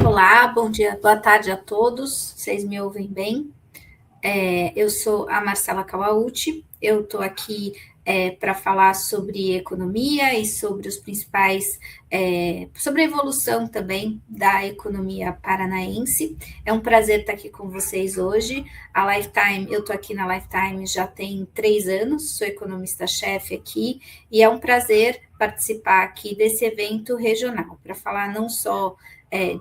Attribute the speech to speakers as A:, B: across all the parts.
A: Olá, bom dia, boa tarde a todos. Vocês me ouvem bem? Eu sou a Marcela Kawauchi, eu estou aqui para falar sobre economia e sobre os principais, sobre a evolução também da economia paranaense. É um prazer estar aqui com vocês hoje. A Lifetime, eu estou aqui na Lifetime já tem 3 anos, sou economista-chefe aqui, e é um prazer participar aqui desse evento regional, para falar não só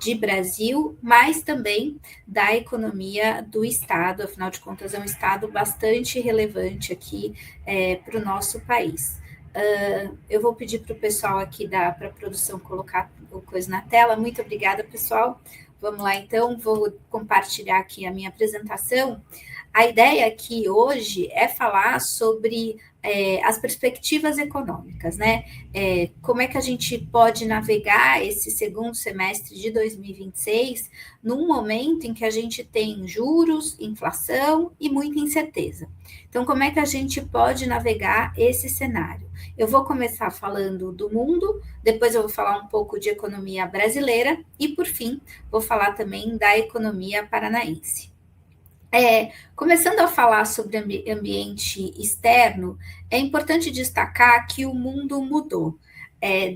A: de Brasil, mas também da economia do Estado, afinal de contas, é um Estado bastante relevante aqui para o nosso país. Eu vou pedir para o pessoal aqui para a produção colocar o coisa na tela. Muito obrigada, pessoal. Vamos lá, então, vou compartilhar aqui a minha apresentação. A ideia aqui hoje é falar sobre as perspectivas econômicas, né? Como é que a gente pode navegar esse segundo semestre de 2026 num momento em que a gente tem juros, inflação e muita incerteza. Então, como é que a gente pode navegar esse cenário? Eu vou começar falando do mundo, depois eu vou falar um pouco de economia brasileira e, por fim, vou falar também da economia paranaense. Começando a falar sobre ambiente externo, é importante destacar que o mundo mudou.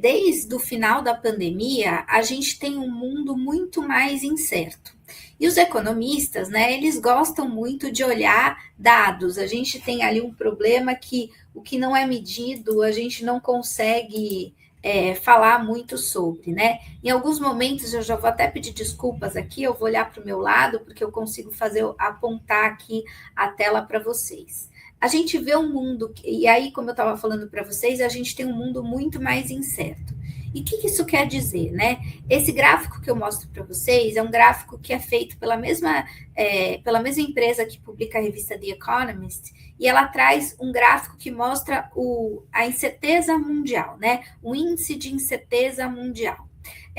A: Desde o final da pandemia, a gente tem um mundo muito mais incerto. E os economistas, né, eles gostam muito de olhar dados. A gente tem ali um problema que o que não é medido, a gente não consegue falar muito sobre, né? Em alguns momentos, eu já vou até pedir desculpas aqui, eu vou olhar para o meu lado, porque eu consigo apontar aqui a tela para vocês. A gente vê um mundo, e aí, como eu estava falando para vocês, a gente tem um mundo muito mais incerto. E o que isso quer dizer, né? Esse gráfico que eu mostro para vocês é um gráfico que é feito pela mesma empresa que publica a revista The Economist, e ela traz um gráfico que mostra a incerteza mundial, né? O índice de incerteza mundial.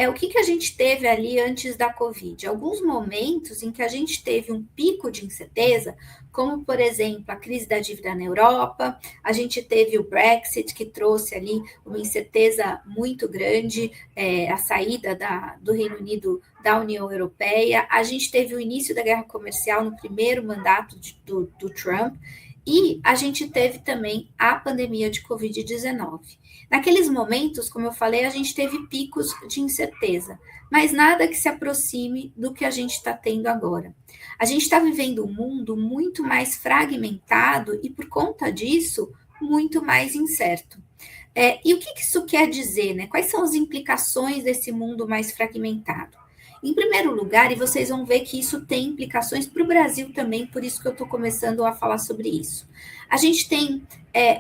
A: O que a gente teve ali antes da Covid? Alguns momentos em que a gente teve um pico de incerteza, como, por exemplo, a crise da dívida na Europa, a gente teve o Brexit, que trouxe ali uma incerteza muito grande, a saída do Reino Unido da União Europeia, a gente teve o início da guerra comercial no primeiro mandato do Trump, e a gente teve também a pandemia de Covid-19. Naqueles momentos, como eu falei, a gente teve picos de incerteza, mas nada que se aproxime do que a gente está tendo agora. A gente está vivendo um mundo muito mais fragmentado e, por conta disso, muito mais incerto. E o que isso quer dizer, né? Quais são as implicações desse mundo mais fragmentado? Em primeiro lugar, e vocês vão ver que isso tem implicações para o Brasil também, por isso que eu estou começando a falar sobre isso. A gente tem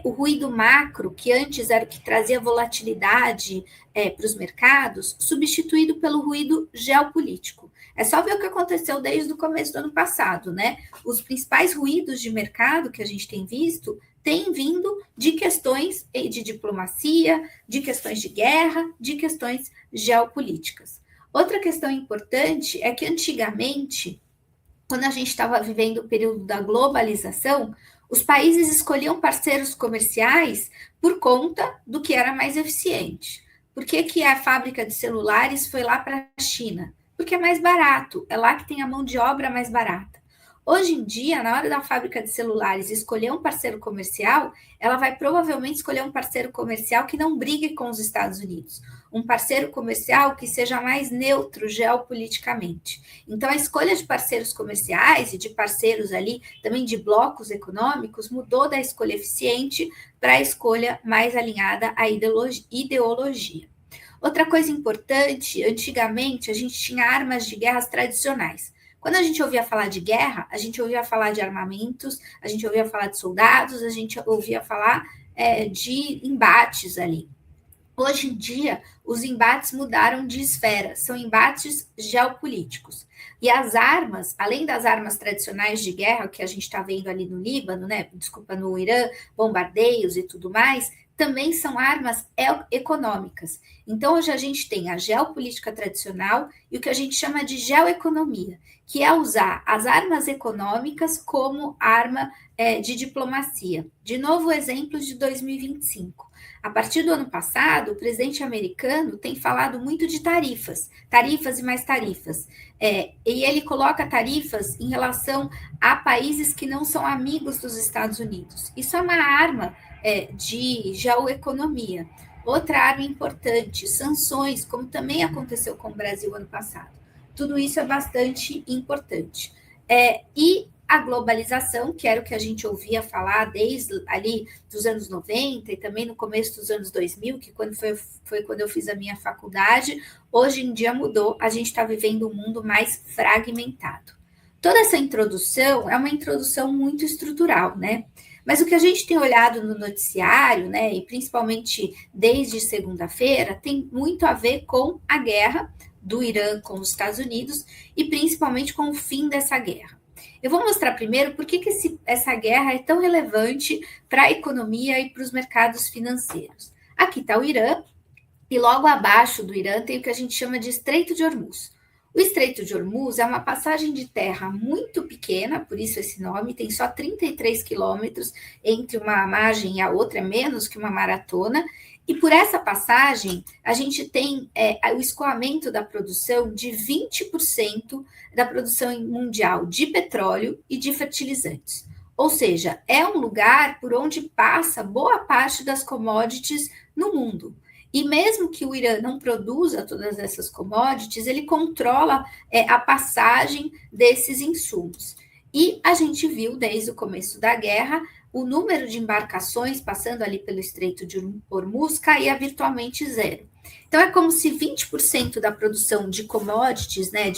A: o ruído macro, que antes era o que trazia volatilidade para os mercados, substituído pelo ruído geopolítico. É só ver o que aconteceu desde o começo do ano passado, né? Os principais ruídos de mercado que a gente tem visto têm vindo de questões de diplomacia, de questões de guerra, de questões geopolíticas. Outra questão importante é que antigamente, quando a gente estava vivendo o período da globalização, os países escolhiam parceiros comerciais por conta do que era mais eficiente. Por que a fábrica de celulares foi lá para a China? Porque é mais barato, é lá que tem a mão de obra mais barata. Hoje em dia, na hora da fábrica de celulares escolher um parceiro comercial, ela vai provavelmente escolher um parceiro comercial que não brigue com os Estados Unidos, um parceiro comercial que seja mais neutro geopoliticamente. Então, a escolha de parceiros comerciais e de parceiros ali, também de blocos econômicos, mudou da escolha eficiente para a escolha mais alinhada à ideologia. Outra coisa importante, antigamente a gente tinha armas de guerras tradicionais. Quando a gente ouvia falar de guerra, a gente ouvia falar de armamentos, a gente ouvia falar de soldados, a gente ouvia falar de embates ali. Hoje em dia, os embates mudaram de esfera, são embates geopolíticos. E as armas, além das armas tradicionais de guerra, que a gente está vendo ali no Líbano, né? Desculpa, no Irã, bombardeios e tudo mais, também são armas econômicas. Então, hoje a gente tem a geopolítica tradicional e o que a gente chama de geoeconomia, que é usar as armas econômicas como arma de diplomacia. De novo, exemplo de 2025. A partir do ano passado, o presidente americano tem falado muito de tarifas, tarifas e mais tarifas. E ele coloca tarifas em relação a países que não são amigos dos Estados Unidos. Isso é uma arma de geoeconomia. Outra arma importante, sanções, como também aconteceu com o Brasil ano passado. Tudo isso é bastante importante. E a globalização, que era o que a gente ouvia falar desde ali dos anos 90 e também no começo dos anos 2000, que foi quando eu fiz a minha faculdade, hoje em dia mudou, a gente está vivendo um mundo mais fragmentado. Toda essa introdução é uma introdução muito estrutural, né? Mas o que a gente tem olhado no noticiário, né, e principalmente desde segunda-feira, tem muito a ver com a guerra do Irã com os Estados Unidos e principalmente com o fim dessa guerra. Eu vou mostrar primeiro por que essa guerra é tão relevante para a economia e para os mercados financeiros. Aqui está o Irã, e logo abaixo do Irã tem o que a gente chama de Estreito de Hormuz. O Estreito de Hormuz é uma passagem de terra muito pequena, por isso esse nome, tem só 33 quilômetros entre uma margem e a outra, é menos que uma maratona, e por essa passagem, a gente tem o escoamento da produção de 20% da produção mundial de petróleo e de fertilizantes. Ou seja, é um lugar por onde passa boa parte das commodities no mundo. E mesmo que o Irã não produza todas essas commodities, ele controla a passagem desses insumos. E a gente viu desde o começo da guerra o número de embarcações passando ali pelo Estreito de Hormuz caía virtualmente zero. Então, é como se 20% da produção de commodities, né,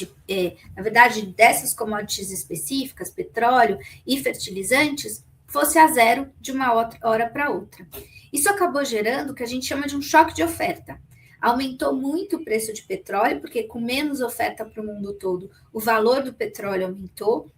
A: na verdade, dessas commodities específicas, petróleo e fertilizantes, fosse a zero de uma hora para outra. Isso acabou gerando o que a gente chama de um choque de oferta. Aumentou muito o preço de petróleo, porque com menos oferta para o mundo todo, o valor do petróleo aumentou,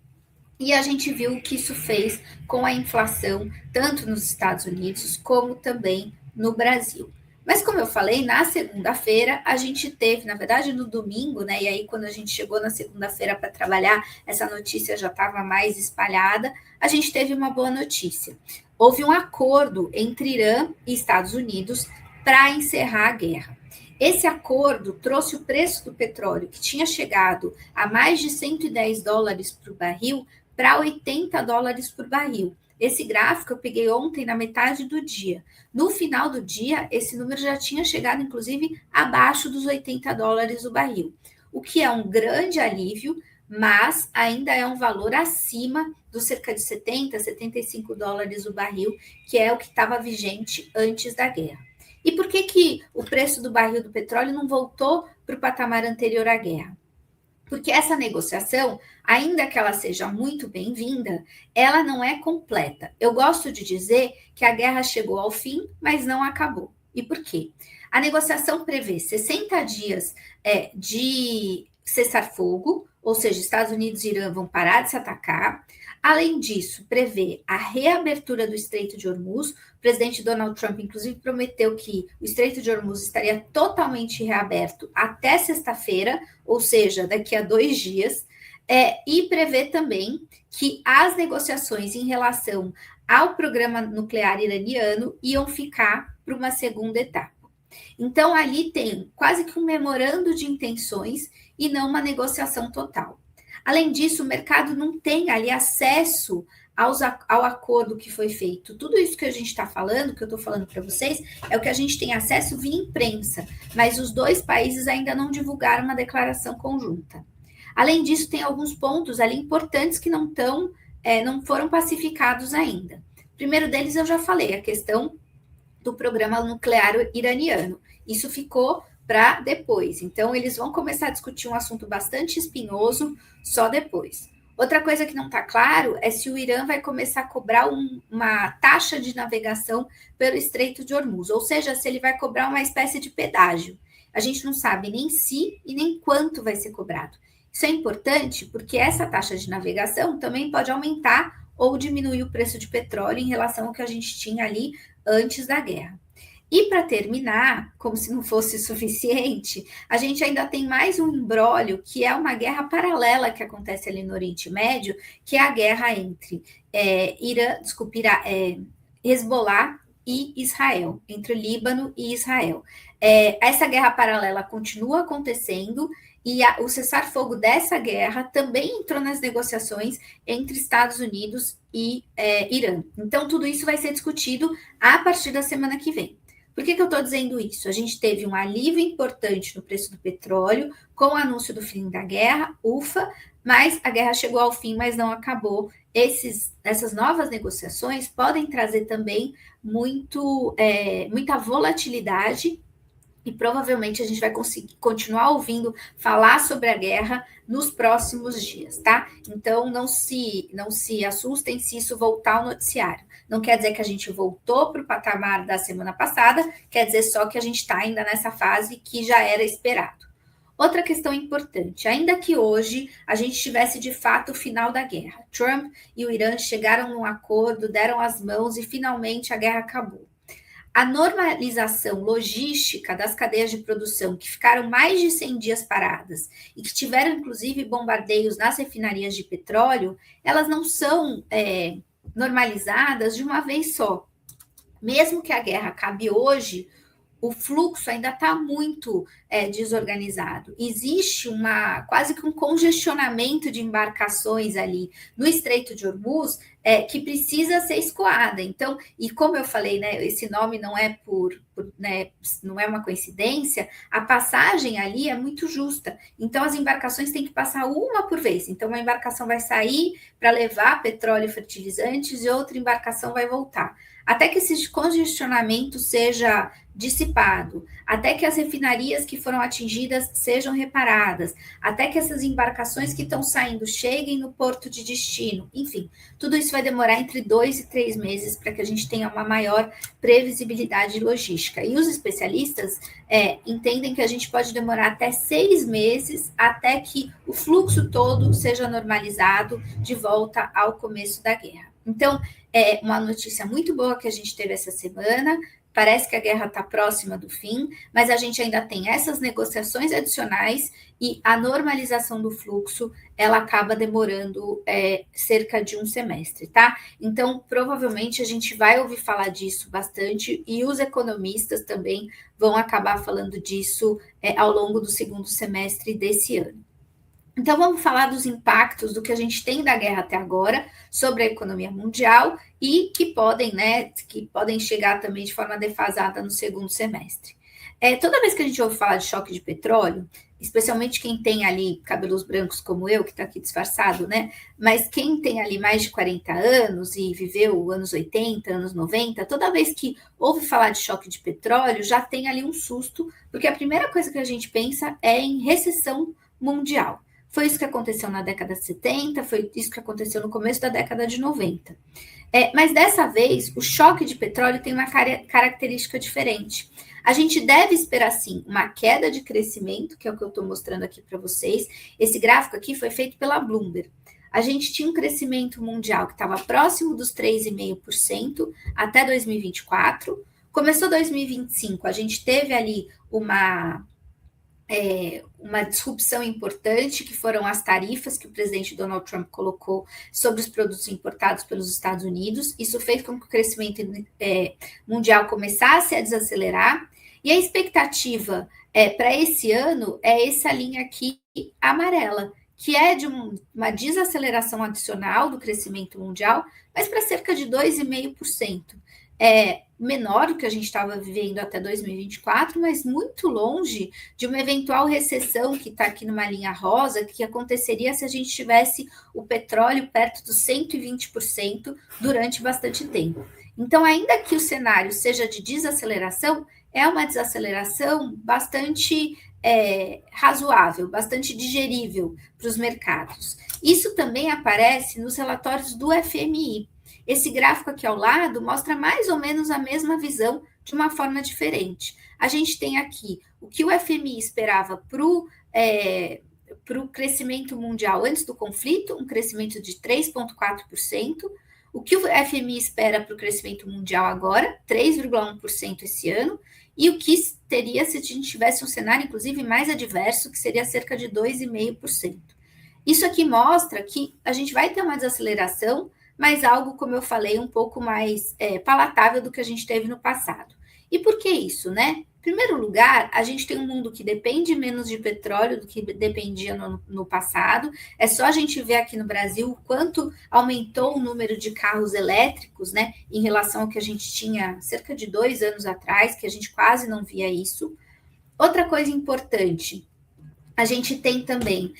A: e a gente viu o que isso fez com a inflação, tanto nos Estados Unidos como também no Brasil. Mas como eu falei, na segunda-feira a gente teve, na verdade no domingo, né? E aí quando a gente chegou na segunda-feira para trabalhar, essa notícia já estava mais espalhada, a gente teve uma boa notícia. Houve um acordo entre Irã e Estados Unidos para encerrar a guerra. Esse acordo trouxe o preço do petróleo, que tinha chegado a mais de 110 dólares por barril, para 80 dólares por barril. Esse gráfico eu peguei ontem na metade do dia. No final do dia, esse número já tinha chegado, inclusive, abaixo dos 80 dólares o barril, o que é um grande alívio, mas ainda é um valor acima dos cerca de 70, 75 dólares o barril, que é o que estava vigente antes da guerra. E por que o preço do barril do petróleo não voltou para o patamar anterior à guerra? Porque essa negociação, ainda que ela seja muito bem-vinda, ela não é completa. Eu gosto de dizer que a guerra chegou ao fim, mas não acabou. E por quê? A negociação prevê 60 dias de cessar-fogo, ou seja, Estados Unidos e Irã vão parar de se atacar. Além disso, prevê a reabertura do Estreito de Hormuz. O presidente Donald Trump, inclusive, prometeu que o Estreito de Hormuz estaria totalmente reaberto até sexta-feira, ou seja, daqui a 2 dias, e prevê também que as negociações em relação ao programa nuclear iraniano iam ficar para uma segunda etapa. Então, ali tem quase que um memorando de intenções e não uma negociação total. Além disso, o mercado não tem ali acesso ao acordo que foi feito. Tudo isso que a gente está falando, que eu estou falando para vocês, é o que a gente tem acesso via imprensa, mas os dois países ainda não divulgaram uma declaração conjunta. Além disso, tem alguns pontos ali importantes que não foram pacificados ainda. O primeiro deles eu já falei, a questão do programa nuclear iraniano. Isso ficou para depois. Então, eles vão começar a discutir um assunto bastante espinhoso só depois. Outra coisa que não está claro é se o Irã vai começar a cobrar uma taxa de navegação pelo Estreito de Hormuz, ou seja, se ele vai cobrar uma espécie de pedágio. A gente não sabe nem se e nem quanto vai ser cobrado. Isso é importante porque essa taxa de navegação também pode aumentar ou diminuir o preço de petróleo em relação ao que a gente tinha ali antes da guerra. E para terminar, como se não fosse suficiente, a gente ainda tem mais um imbróglio, que é uma guerra paralela que acontece ali no Oriente Médio, que é a guerra entre Hezbollah e Israel, entre o Líbano e Israel. Essa guerra paralela continua acontecendo e o cessar-fogo dessa guerra também entrou nas negociações entre Estados Unidos e Irã. Então, tudo isso vai ser discutido a partir da semana que vem. Por que eu estou dizendo isso? A gente teve um alívio importante no preço do petróleo com o anúncio do fim da guerra, ufa, mas a guerra chegou ao fim, mas não acabou. Essas novas negociações podem trazer também muita volatilidade e provavelmente a gente vai conseguir continuar ouvindo falar sobre a guerra nos próximos dias, tá? Então não se assustem se isso voltar ao noticiário. Não quer dizer que a gente voltou para o patamar da semana passada, quer dizer só que a gente está ainda nessa fase que já era esperado. Outra questão importante, ainda que hoje a gente tivesse de fato o final da guerra, Trump e o Irã chegaram num acordo, deram as mãos e finalmente a guerra acabou. A normalização logística das cadeias de produção, que ficaram mais de 100 dias paradas e que tiveram, inclusive, bombardeios nas refinarias de petróleo, elas não são normalizadas de uma vez só. Mesmo que a guerra acabe hoje, o fluxo ainda está muito desorganizado. Existe quase que um congestionamento de embarcações ali no Estreito de Hormuz que precisa ser escoada. Então, e como eu falei, né, esse nome não é não é uma coincidência, a passagem ali é muito justa. Então, as embarcações têm que passar uma por vez. Então, uma embarcação vai sair para levar petróleo e fertilizantes e outra embarcação vai voltar. Até que esse congestionamento seja dissipado, até que as refinarias que foram atingidas sejam reparadas, até que essas embarcações que estão saindo cheguem no porto de destino, enfim, tudo isso vai demorar entre 2 e 3 meses para que a gente tenha uma maior previsibilidade logística. E os especialistas entendem que a gente pode demorar até 6 meses até que o fluxo todo seja normalizado de volta ao começo da guerra. Então, é uma notícia muito boa que a gente teve essa semana. Parece que a guerra está próxima do fim, mas a gente ainda tem essas negociações adicionais e a normalização do fluxo, ela acaba demorando cerca de um semestre, tá? Então, provavelmente a gente vai ouvir falar disso bastante e os economistas também vão acabar falando disso ao longo do segundo semestre desse ano. Então, vamos falar dos impactos do que a gente tem da guerra até agora sobre a economia mundial e que podem chegar também de forma defasada no segundo semestre. Toda vez que a gente ouve falar de choque de petróleo, especialmente quem tem ali cabelos brancos como eu, que está aqui disfarçado, né? Mas quem tem ali mais de 40 anos e viveu anos 80, anos 90, toda vez que ouve falar de choque de petróleo, já tem ali um susto, porque a primeira coisa que a gente pensa é em recessão mundial. Foi isso que aconteceu na década de 70, foi isso que aconteceu no começo da década de 90. Mas dessa vez, o choque de petróleo tem uma característica diferente. A gente deve esperar, sim, uma queda de crescimento, que é o que eu estou mostrando aqui para vocês. Esse gráfico aqui foi feito pela Bloomberg. A gente tinha um crescimento mundial que estava próximo dos 3,5% até 2024. Começou 2025, a gente teve ali uma disrupção importante, que foram as tarifas que o presidente Donald Trump colocou sobre os produtos importados pelos Estados Unidos. Isso fez com que o crescimento mundial começasse a desacelerar. E a expectativa para esse ano é essa linha aqui amarela, que é de uma desaceleração adicional do crescimento mundial, mas para cerca de 2,5%. Menor do que a gente estava vivendo até 2024, mas muito longe de uma eventual recessão que está aqui numa linha rosa, que aconteceria se a gente tivesse o petróleo perto dos 120% durante bastante tempo. Então, ainda que o cenário seja de desaceleração, é uma desaceleração bastante razoável, bastante digerível para os mercados. Isso também aparece nos relatórios do FMI. Esse gráfico aqui ao lado mostra mais ou menos a mesma visão de uma forma diferente. A gente tem aqui o que o FMI esperava para o crescimento mundial antes do conflito, um crescimento de 3,4%, O que o FMI espera para o crescimento mundial agora? 3,1% esse ano, e o que teria se a gente tivesse um cenário, inclusive, mais adverso, que seria cerca de 2,5%. Isso aqui mostra que a gente vai ter uma desaceleração, mas algo, como eu falei, um pouco mais palatável do que a gente teve no passado. E por que isso, né? Em primeiro lugar, a gente tem um mundo que depende menos de petróleo do que dependia no passado. É só a gente ver aqui no Brasil o quanto aumentou o número de carros elétricos, né, em relação ao que a gente tinha cerca de 2 anos atrás, que a gente quase não via isso. Outra coisa importante, a gente tem também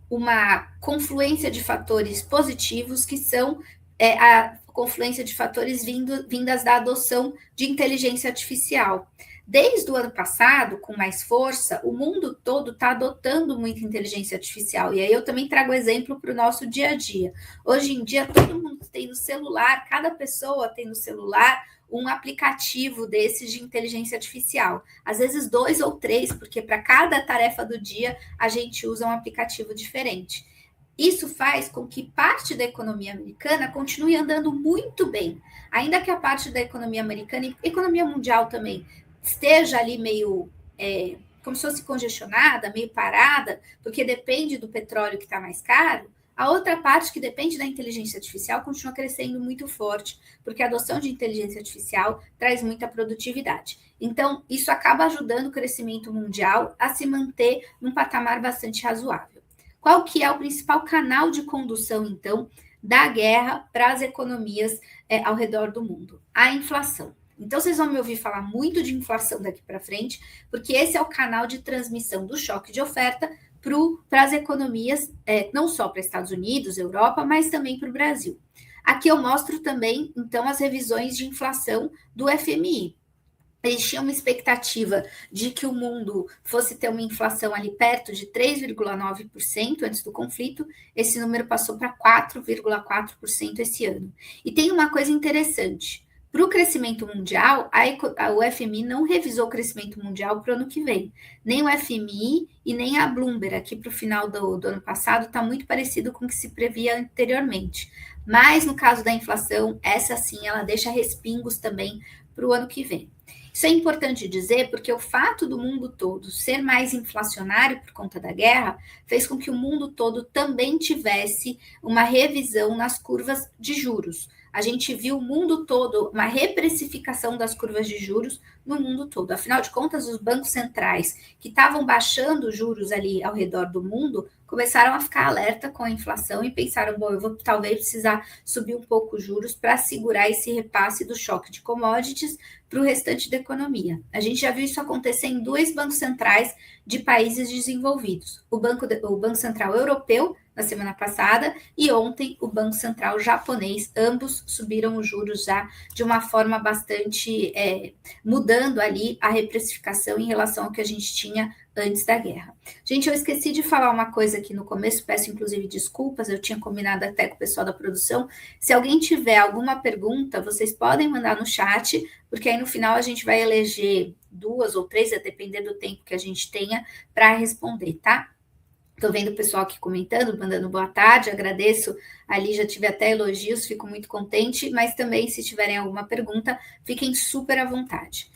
A: uma confluência de fatores positivos, que são a confluência de fatores vindas da adoção de inteligência artificial. Desde o ano passado, com mais força, o mundo todo está adotando muita inteligência artificial. E aí eu também trago exemplo para o nosso dia a dia. Hoje em dia, todo mundo tem no celular, cada pessoa tem no celular um aplicativo desses de inteligência artificial. Às vezes 2 ou 3, porque para cada tarefa do dia a gente usa um aplicativo diferente. Isso faz com que parte da economia americana continue andando muito bem, ainda que a parte da economia americana e economia mundial também esteja ali meio como se fosse congestionada, meio parada, porque depende do petróleo que está mais caro. A outra parte, que depende da inteligência artificial, continua crescendo muito forte, porque a adoção de inteligência artificial traz muita produtividade. Então, isso acaba ajudando o crescimento mundial a se manter num patamar bastante razoável. Qual que é o principal canal de condução, então, da guerra para as economias ao redor do mundo? A inflação. Então, vocês vão me ouvir falar muito de inflação daqui para frente, porque esse é o canal de transmissão do choque de oferta para as economias, não só para Estados Unidos, Europa, mas também para o Brasil. Aqui eu mostro também, então, as revisões de inflação do FMI. Eles tinham uma expectativa de que o mundo fosse ter uma inflação ali perto de 3,9% antes do conflito. Esse número passou para 4,4% esse ano. E tem uma coisa interessante. Para o crescimento mundial, o FMI não revisou o crescimento mundial para o ano que vem. Nem o FMI e nem a Bloomberg, aqui para o final do ano passado, está muito parecido com o que se previa anteriormente. Mas no caso da inflação, essa sim, ela deixa respingos também para o ano que vem. Isso é importante dizer porque o fato do mundo todo ser mais inflacionário por conta da guerra fez com que o mundo todo também tivesse uma revisão nas curvas de juros. A gente viu o mundo todo, uma reprecificação das curvas de juros no mundo todo. Afinal de contas, os bancos centrais que estavam baixando os juros ali ao redor do mundo começaram a ficar alerta com a inflação e pensaram, bom, eu vou talvez precisar subir um pouco os juros para segurar esse repasse do choque de commodities para o restante da economia. A gente já viu isso acontecer em 2 bancos centrais de países desenvolvidos. O Banco Central Europeu, na semana passada, e ontem o Banco Central japonês. Ambos subiram os juros já de uma forma bastante mudando ali a reprecificação em relação ao que a gente tinha antes da guerra. Gente, eu esqueci de falar uma coisa aqui no começo, peço inclusive desculpas, eu tinha combinado até com o pessoal da produção. Se alguém tiver alguma pergunta, vocês podem mandar no chat, porque aí no final a gente vai eleger 2 ou 3, a depender do tempo que a gente tenha para responder, tá? Estou vendo o pessoal aqui comentando, mandando boa tarde, agradeço. Ali já tive até elogios, fico muito contente, mas também, se tiverem alguma pergunta, fiquem super à vontade.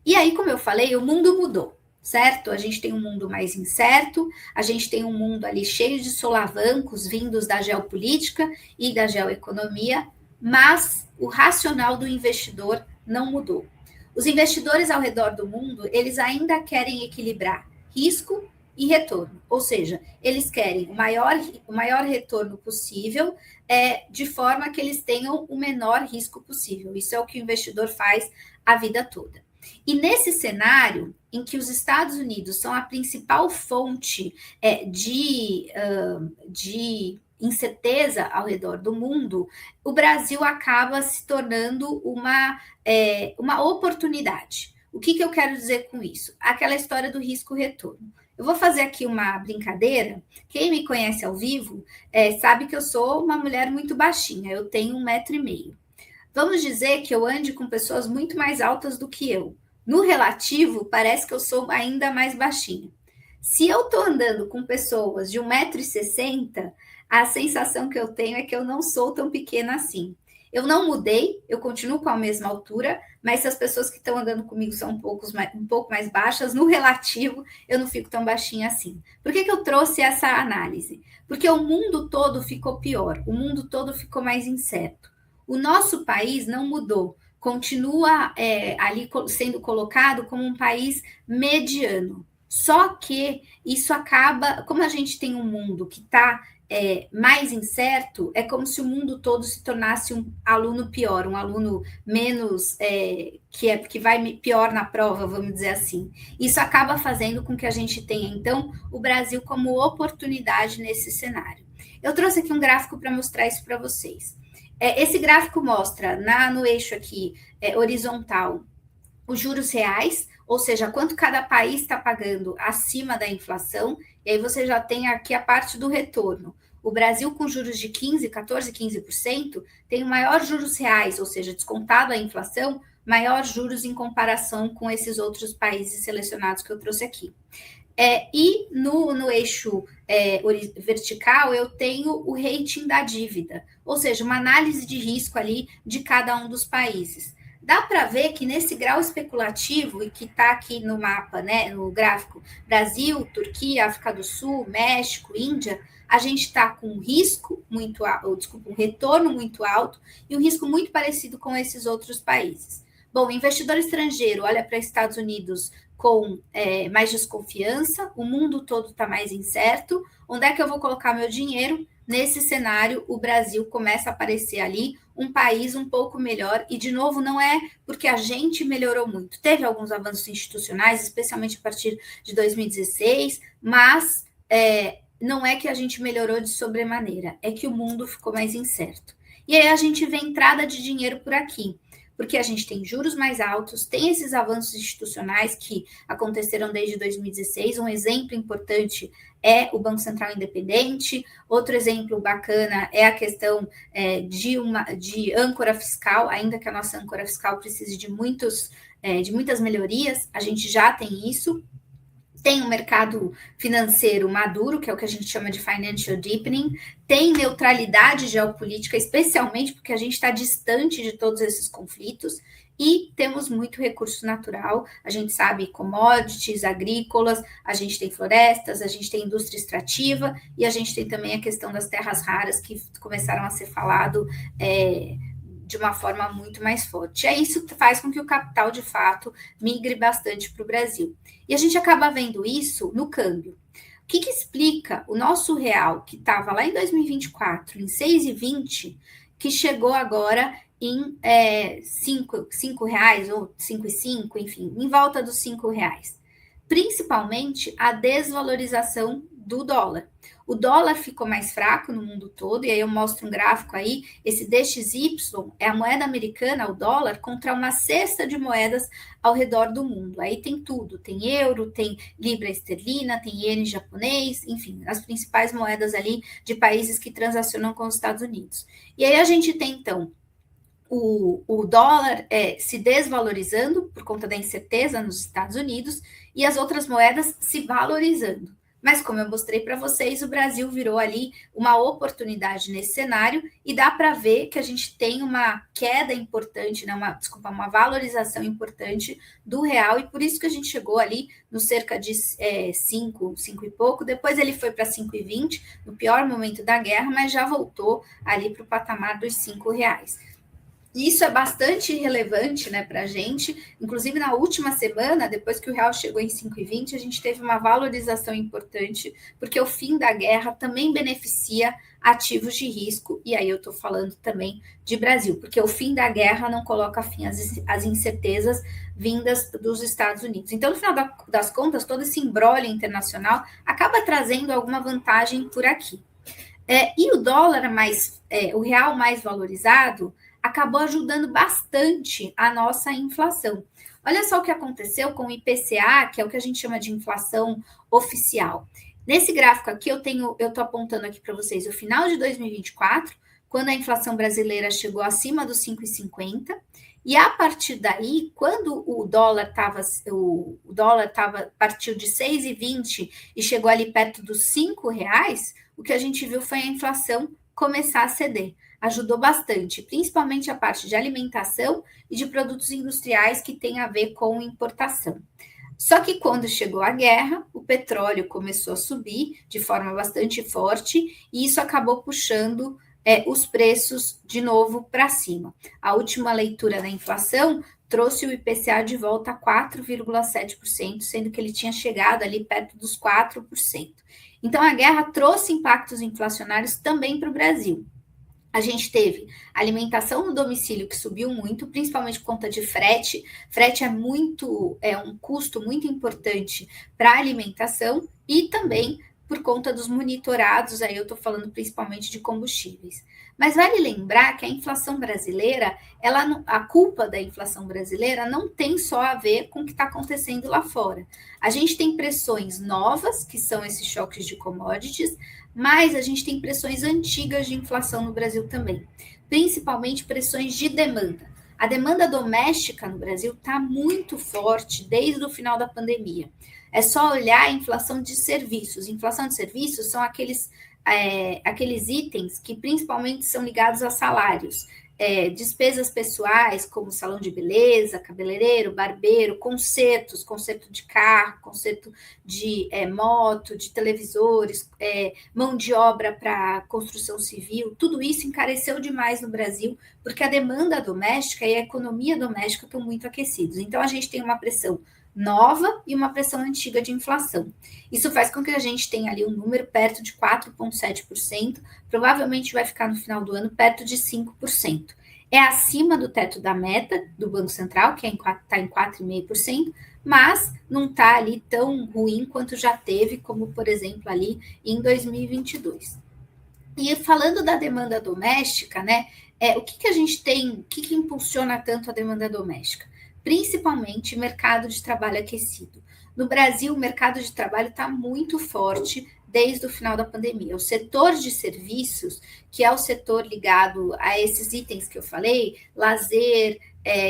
A: E aí, como eu falei, o mundo mudou, certo? A gente tem um mundo mais incerto, a gente tem um mundo ali cheio de solavancos vindos da geopolítica e da geoeconomia, mas o racional do investidor não mudou. Os investidores ao redor do mundo, eles ainda querem equilibrar risco e retorno, ou seja, eles querem o maior retorno possível, de forma que eles tenham o menor risco possível. Isso é o que o investidor faz a vida toda. E nesse cenário, em que os Estados Unidos são a principal fonte de incerteza ao redor do mundo, o Brasil acaba se tornando uma oportunidade. O que eu quero dizer com isso? Aquela história do risco-retorno. Eu vou fazer aqui uma brincadeira. Quem me conhece ao vivo sabe que eu sou uma mulher muito baixinha, eu tenho 1,5 m. Vamos dizer que eu ande com pessoas muito mais altas do que eu. No relativo, parece que eu sou ainda mais baixinha. Se eu estou andando com pessoas de 1,60 m, a sensação que eu tenho é que eu não sou tão pequena assim. Eu não mudei, eu continuo com a mesma altura, mas se as pessoas que estão andando comigo são um pouco mais baixas, no relativo, eu não fico tão baixinha assim. Por que eu trouxe essa análise? Porque o mundo todo ficou pior, o mundo todo ficou mais incerto. O nosso país não mudou, continua ali sendo colocado como um país mediano. Só que isso acaba, como a gente tem um mundo que está mais incerto, é como se o mundo todo se tornasse um aluno pior, um aluno menos que vai pior na prova, vamos dizer assim. Isso acaba fazendo com que a gente tenha, então, o Brasil como oportunidade nesse cenário. Eu trouxe aqui um gráfico para mostrar isso para vocês. Esse gráfico mostra no eixo aqui horizontal os juros reais, ou seja, quanto cada país está pagando acima da inflação, e aí você já tem aqui a parte do retorno. O Brasil, com juros de 15%, 14%, 15%, tem o maior juros reais, ou seja, descontado a inflação, maior juros em comparação com esses outros países selecionados que eu trouxe aqui. E no eixo vertical, eu tenho o rating da dívida, ou seja, uma análise de risco ali de cada um dos países. Dá para ver que nesse grau especulativo, e que está aqui no mapa, né, no gráfico, Brasil, Turquia, África do Sul, México, Índia, a gente está com um risco muito alto, um retorno muito alto e um risco muito parecido com esses outros países. Bom, o investidor estrangeiro olha para Estados Unidos com mais desconfiança, o mundo todo está mais incerto. Onde é que eu vou colocar meu dinheiro? Nesse cenário, o Brasil começa a aparecer ali um país um pouco melhor, e de novo, não é porque a gente melhorou muito. Teve alguns avanços institucionais, especialmente a partir de 2016, mas não é que a gente melhorou de sobremaneira, é que o mundo ficou mais incerto. E aí a gente vê entrada de dinheiro por aqui, porque a gente tem juros mais altos, tem esses avanços institucionais que aconteceram desde 2016. Um exemplo importante é o Banco Central Independente. Outro exemplo bacana é a questão de âncora fiscal, ainda que a nossa âncora fiscal precise de muitas melhorias, a gente já tem isso. Tem um mercado financeiro maduro, que é o que a gente chama de financial deepening, tem neutralidade geopolítica, especialmente porque a gente está distante de todos esses conflitos, e temos muito recurso natural. A gente sabe commodities agrícolas, a gente tem florestas, a gente tem indústria extrativa, e a gente tem também a questão das terras raras, que começaram a ser falado de uma forma muito mais forte. Isso faz com que o capital, de fato, migre bastante para o Brasil. E a gente acaba vendo isso no câmbio. O que explica o nosso real, que estava lá em 2024 em 6,20, que chegou agora em R$5 ou 5,5, enfim, em volta dos R$5? Principalmente a desvalorização do dólar. O dólar ficou mais fraco no mundo todo, e aí eu mostro um gráfico aí, esse DXY é a moeda americana, o dólar, contra uma cesta de moedas ao redor do mundo. Aí tem tudo, tem euro, tem libra esterlina, tem iene japonês, enfim, as principais moedas ali de países que transacionam com os Estados Unidos. E aí a gente tem, então, o dólar se desvalorizando por conta da incerteza nos Estados Unidos e as outras moedas se valorizando. Mas, como eu mostrei para vocês, o Brasil virou ali uma oportunidade nesse cenário, e dá para ver que a gente tem uma queda importante, né, uma valorização importante do real, e por isso que a gente chegou ali no cerca de 5 e pouco. Depois ele foi para 5,20, no pior momento da guerra, mas já voltou ali para o patamar dos R$5. Isso é bastante relevante, né, para a gente. Inclusive, na última semana, depois que o real chegou em 5,20, a gente teve uma valorização importante, porque o fim da guerra também beneficia ativos de risco, e aí eu estou falando também de Brasil, porque o fim da guerra não coloca fim às incertezas vindas dos Estados Unidos. Então, no final das contas, todo esse imbróglio internacional acaba trazendo alguma vantagem por aqui. E o dólar o real mais valorizado acabou ajudando bastante a nossa inflação. Olha só o que aconteceu com o IPCA, que é o que a gente chama de inflação oficial. Nesse gráfico aqui, eu estou apontando aqui para vocês o final de 2024, quando a inflação brasileira chegou acima dos 5,50, e a partir daí, quando o dólar partiu de 6,20 e chegou ali perto dos R$5, o que a gente viu foi a inflação começar a ceder. Ajudou bastante, principalmente a parte de alimentação e de produtos industriais que tem a ver com importação. Só que quando chegou a guerra, o petróleo começou a subir de forma bastante forte e isso acabou puxando os preços de novo para cima. A última leitura da inflação trouxe o IPCA de volta a 4,7%, sendo que ele tinha chegado ali perto dos 4%. Então, a guerra trouxe impactos inflacionários também para o Brasil. A gente teve alimentação no domicílio que subiu muito, principalmente por conta de frete. Frete é um custo muito importante para a alimentação e também por conta dos monitorados, aí eu estou falando principalmente de combustíveis. Mas vale lembrar que a inflação brasileira, a culpa da inflação brasileira não tem só a ver com o que está acontecendo lá fora. A gente tem pressões novas, que são esses choques de commodities, mas a gente tem pressões antigas de inflação no Brasil também, principalmente pressões de demanda. A demanda doméstica no Brasil está muito forte desde o final da pandemia. É só olhar a inflação de serviços. Inflação de serviços são aqueles itens que principalmente são ligados a salários. Despesas pessoais, como salão de beleza, cabeleireiro, barbeiro, conserto de carro, conserto de moto, de televisores, mão de obra para construção civil, tudo isso encareceu demais no Brasil, porque a demanda doméstica e a economia doméstica estão muito aquecidos. Então, a gente tem uma pressão nova e uma pressão antiga de inflação. Isso faz com que a gente tenha ali um número perto de 4,7%, provavelmente vai ficar no final do ano perto de 5%. É acima do teto da meta do Banco Central, que está em 4,5%, mas não está ali tão ruim quanto já teve, como, por exemplo, ali em 2022. E falando da demanda doméstica, né, o que a gente tem, o que impulsiona tanto a demanda doméstica? Principalmente mercado de trabalho aquecido. No Brasil, o mercado de trabalho está muito forte desde o final da pandemia. O setor de serviços, que é o setor ligado a esses itens que eu falei, lazer,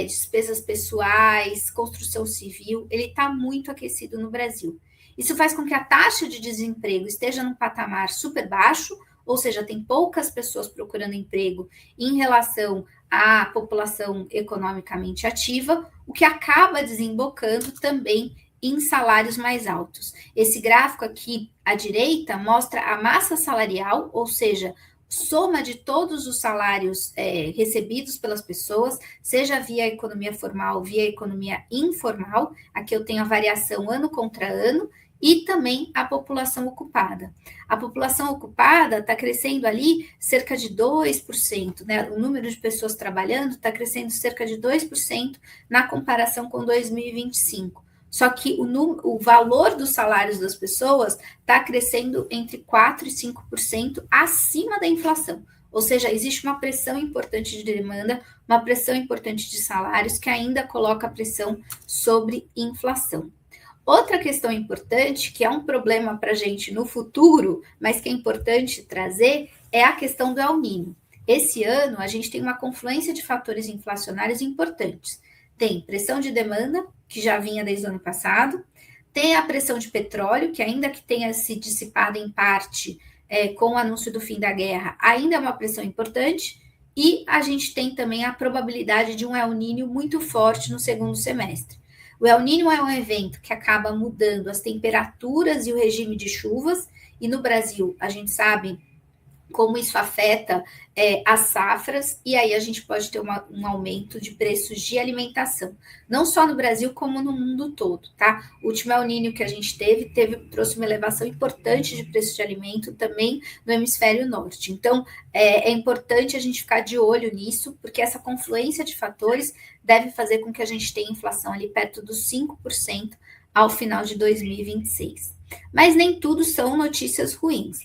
A: despesas pessoais, construção civil, ele está muito aquecido no Brasil. Isso faz com que a taxa de desemprego esteja num patamar super baixo, ou seja, tem poucas pessoas procurando emprego em relação à população economicamente ativa, o que acaba desembocando também em salários mais altos. Esse gráfico aqui à direita mostra a massa salarial, ou seja, soma de todos os salários recebidos pelas pessoas, seja via economia formal, via economia informal. Aqui eu tenho a variação ano contra ano, e também a população ocupada. A população ocupada está crescendo ali cerca de 2%, né? O número de pessoas trabalhando está crescendo cerca de 2% na comparação com 2025. Só que o valor dos salários das pessoas está crescendo entre 4% e 5% acima da inflação. Ou seja, existe uma pressão importante de demanda, uma pressão importante de salários que ainda coloca pressão sobre inflação. Outra questão importante, que é um problema para a gente no futuro, mas que é importante trazer, é a questão do El Niño. Esse ano, a gente tem uma confluência de fatores inflacionários importantes. Tem pressão de demanda, que já vinha desde o ano passado, tem a pressão de petróleo, que ainda que tenha se dissipado em parte com o anúncio do fim da guerra, ainda é uma pressão importante, e a gente tem também a probabilidade de um El Niño muito forte no segundo semestre. O El Niño é um evento que acaba mudando as temperaturas e o regime de chuvas, e no Brasil a gente sabe como isso afeta as safras, e aí a gente pode ter um aumento de preços de alimentação, não só no Brasil, como no mundo todo, tá? O último El Niño que a gente trouxe uma elevação importante de preço de alimento também no hemisfério norte. Então, é importante a gente ficar de olho nisso, porque essa confluência de fatores deve fazer com que a gente tenha inflação ali perto dos 5% ao final de 2026. Mas nem tudo são notícias ruins.